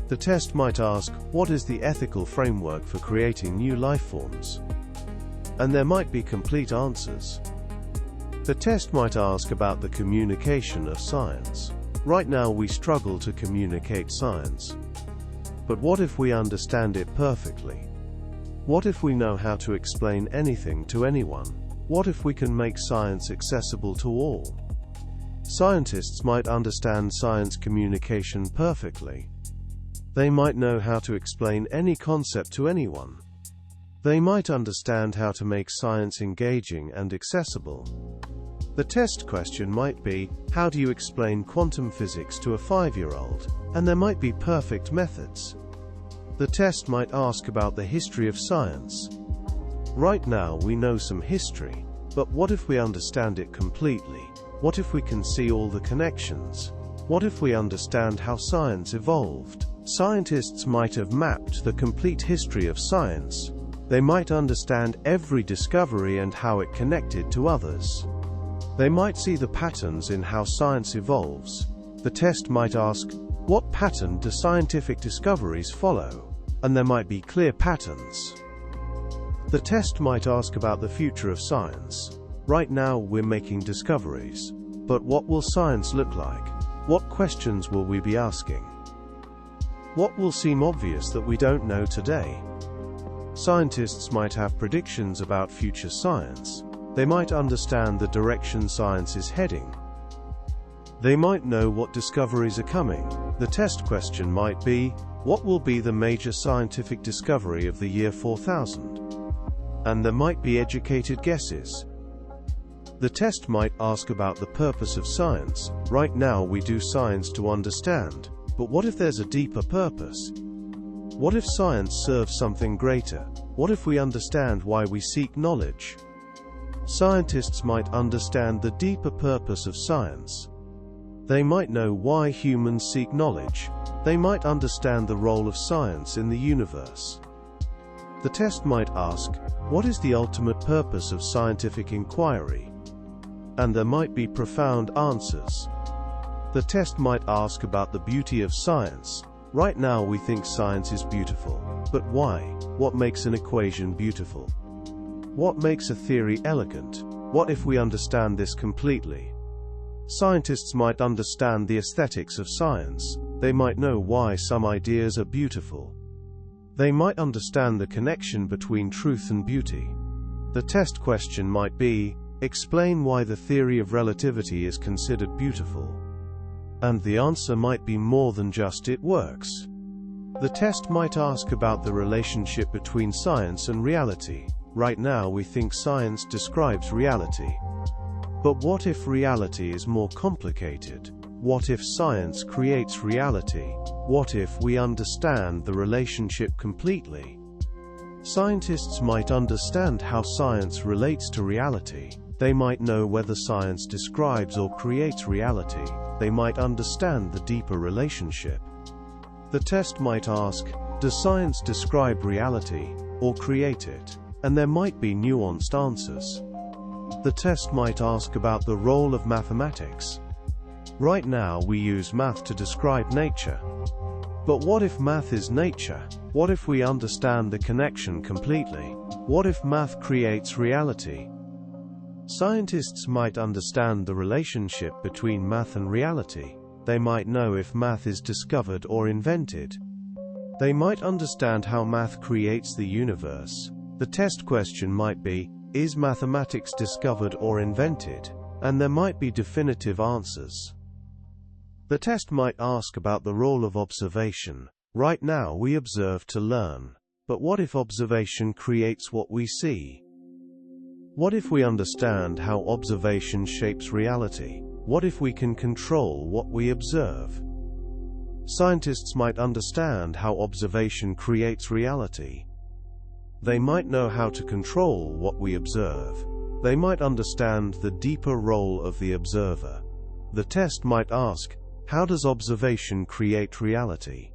The test might ask, what is the ethical framework for creating new life forms? And there might be complete answers. The test might ask about the communication of science. Right now we struggle to communicate science. But what if we understand it perfectly? What if we know how to explain anything to anyone? What if we can make science accessible to all? Scientists might understand science communication perfectly. They might know how to explain any concept to anyone. They might understand how to make science engaging and accessible. The test question might be, how do you explain quantum physics to a 5-year-old? And there might be perfect methods. The test might ask about the history of science. Right now we know some history, but what if we understand it completely? What if we can see all the connections? What if we understand how science evolved? Scientists might have mapped the complete history of science. They might understand every discovery and how it connected to others. They might see the patterns in how science evolves. The test might ask, what pattern do scientific discoveries follow? And there might be clear patterns. The test might ask about the future of science. Right now we're making discoveries. But what will science look like? What questions will we be asking? What will seem obvious that we don't know today? Scientists might have predictions about future science. They might understand the direction science is heading. They might know what discoveries are coming. The test question might be, what will be the major scientific discovery of the year 4000? And there might be educated guesses. The test might ask about the purpose of science. Right now we do science to understand, but what if there's a deeper purpose? What if science serves something greater? What if we understand why we seek knowledge? Scientists might understand the deeper purpose of science. They might know why humans seek knowledge. They might understand the role of science in the universe. The test might ask, what is the ultimate purpose of scientific inquiry? And there might be profound answers. The test might ask about the beauty of science. Right now we think science is beautiful. But why? What makes an equation beautiful? What makes a theory elegant? What if we understand this completely? Scientists might understand the aesthetics of science. They might know why some ideas are beautiful. They might understand the connection between truth and beauty. The test question might be, explain why the theory of relativity is considered beautiful. And the answer might be more than just it works. The test might ask about the relationship between science and reality. Right now we think science describes reality. But what if reality is more complicated? What if science creates reality? What if we understand the relationship completely? Scientists might understand how science relates to reality. They might know whether science describes or creates reality. They might understand the deeper relationship. The test might ask, does science describe reality, or create it? And there might be nuanced answers. The test might ask about the role of mathematics. Right now we use math to describe nature. But what if math is nature? What if we understand the connection completely? What if math creates reality? Scientists might understand the relationship between math and reality. They might know if math is discovered or invented. They might understand how math creates the universe. The test question might be, is mathematics discovered or invented? And there might be definitive answers. The test might ask about the role of observation. Right now we observe to learn. But what if observation creates what we see? What if we understand how observation shapes reality? What if we can control what we observe? Scientists might understand how observation creates reality. They might know how to control what we observe. They might understand the deeper role of the observer. The test might ask, how does observation create reality?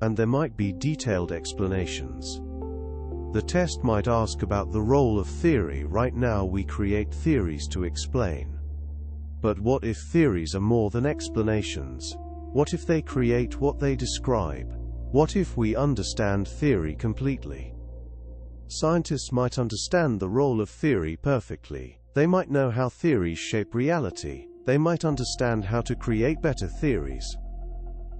And there might be detailed explanations. The test might ask about the role of theory. Right now we create theories to explain. But what if theories are more than explanations? What if they create what they describe? What if we understand theory completely? Scientists might understand the role of theory perfectly. They might know how theories shape reality. They might understand how to create better theories.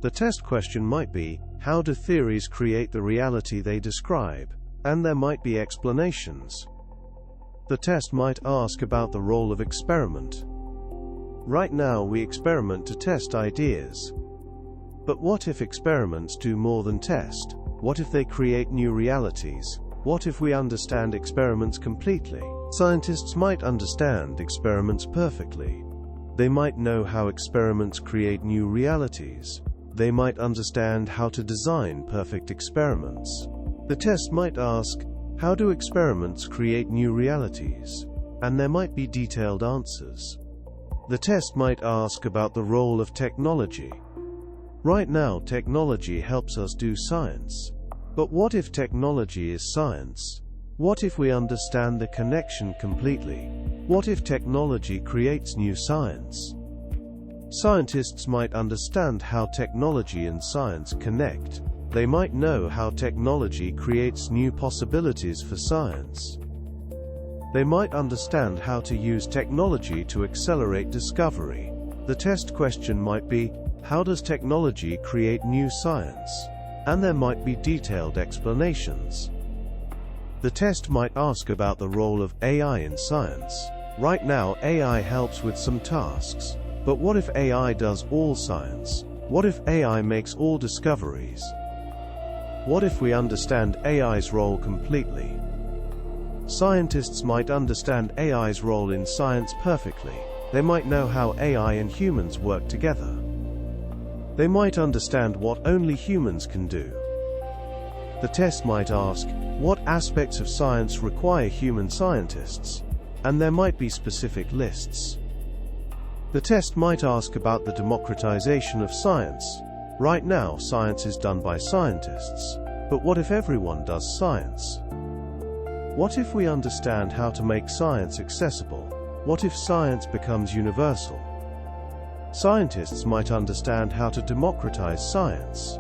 The test question might be, how do theories create the reality they describe? And there might be explanations. The test might ask about the role of experiment. Right now we experiment to test ideas. But what if experiments do more than test? What if they create new realities? What if we understand experiments completely? Scientists might understand experiments perfectly. They might know how experiments create new realities. They might understand how to design perfect experiments. The test might ask, how do experiments create new realities? And there might be detailed answers. The test might ask about the role of technology. Right now, technology helps us do science. But what if technology is science? What if we understand the connection completely? What if technology creates new science? Scientists might understand how technology and science connect. They might know how technology creates new possibilities for science. They might understand how to use technology to accelerate discovery. The test question might be, how does technology create new science? And there might be detailed explanations. The test might ask about the role of AI in science. Right now, AI helps with some tasks. But what if AI does all science? What if AI makes all discoveries? What if we understand AI's role completely? Scientists might understand AI's role in science perfectly. They might know how AI and humans work together. They might understand what only humans can do. The test might ask, what aspects of science require human scientists? And there might be specific lists. The test might ask about the democratization of science. Right now, science is done by scientists. But what if everyone does science? What if we understand how to make science accessible? What if science becomes universal? Scientists might understand how to democratize science.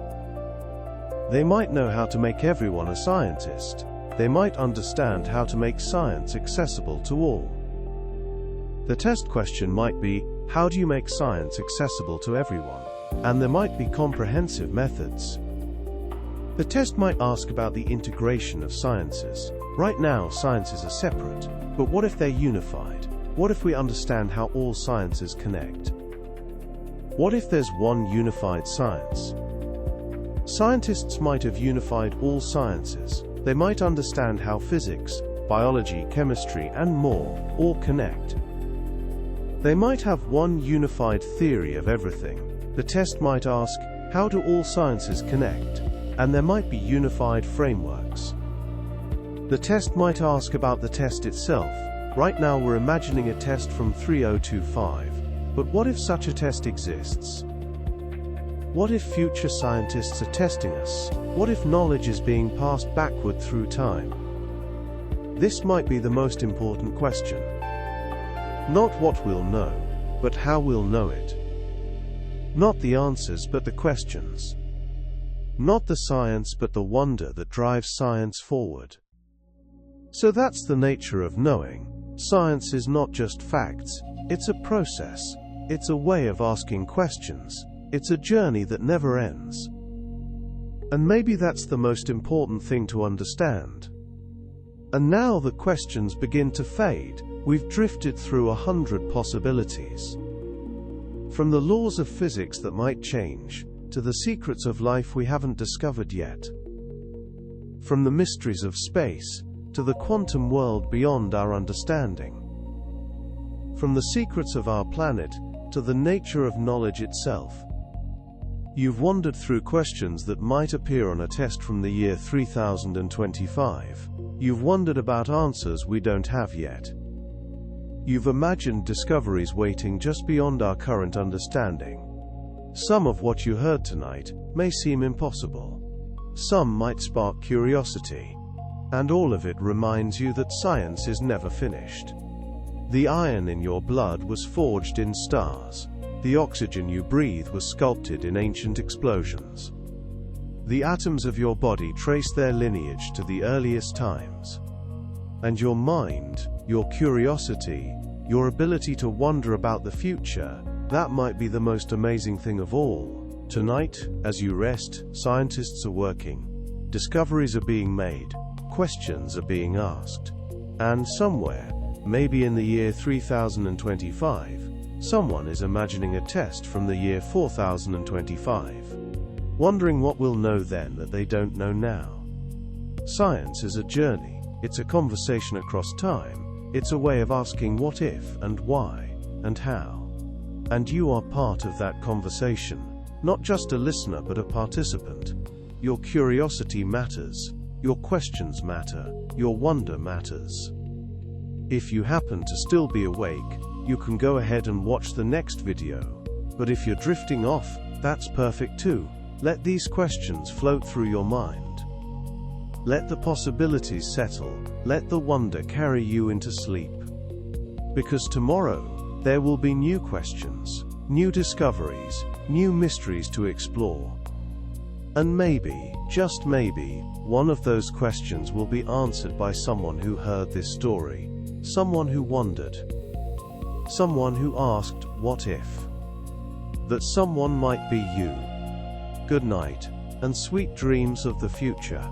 They might know how to make everyone a scientist. They might understand how to make science accessible to all. The test question might be, how do you make science accessible to everyone? And there might be comprehensive methods. The test might ask about the integration of sciences. Right now, sciences are separate, but what if they're unified? What if we understand how all sciences connect? What if there's one unified science? Scientists might have unified all sciences. They might understand how physics, biology, chemistry, and more all connect. They might have one unified theory of everything. The test might ask, how do all sciences connect? And there might be unified frameworks. The test might ask about the test itself. Right now we're imagining a test from 3025. But what if such a test exists? What if future scientists are testing us? What if knowledge is being passed backward through time? This might be the most important question. Not what we'll know, but how we'll know it. Not the answers, but the questions. Not the science, but the wonder that drives science forward. So that's the nature of knowing. Science is not just facts, it's a process. It's a way of asking questions. It's a journey that never ends. And maybe that's the most important thing to understand. And now the questions begin to fade. We've drifted through 100 possibilities. From the laws of physics that might change, to the secrets of life we haven't discovered yet. From the mysteries of space, to the quantum world beyond our understanding. From the secrets of our planet, to the nature of knowledge itself. You've wandered through questions that might appear on a test from the year 3025. You've wondered about answers we don't have yet. You've imagined discoveries waiting just beyond our current understanding. Some of what you heard tonight may seem impossible. Some might spark curiosity. And all of it reminds you that science is never finished. The iron in your blood was forged in stars. The oxygen you breathe was sculpted in ancient explosions. The atoms of your body trace their lineage to the earliest times. And your mind, your curiosity, your ability to wonder about the future, that might be the most amazing thing of all. Tonight, as you rest, scientists are working. Discoveries are being made. Questions are being asked. And somewhere, maybe in the year 3025, someone is imagining a test from the year 4025. Wondering what we'll know then that they don't know now. Science is a journey. It's a conversation across time. It's a way of asking what if and why and how. And you are part of that conversation. Not just a listener but a participant. Your curiosity matters. Your questions matter. Your wonder matters. If you happen to still be awake, you can go ahead and watch the next video. But if you're drifting off, that's perfect too. Let these questions float through your mind. Let the possibilities settle. Let the wonder carry you into sleep. Because tomorrow, there will be new questions, new discoveries, new mysteries to explore. And maybe, just maybe, one of those questions will be answered by someone who heard this story, someone who wondered, someone who asked, what if? That someone might be you. Good night, and sweet dreams of the future.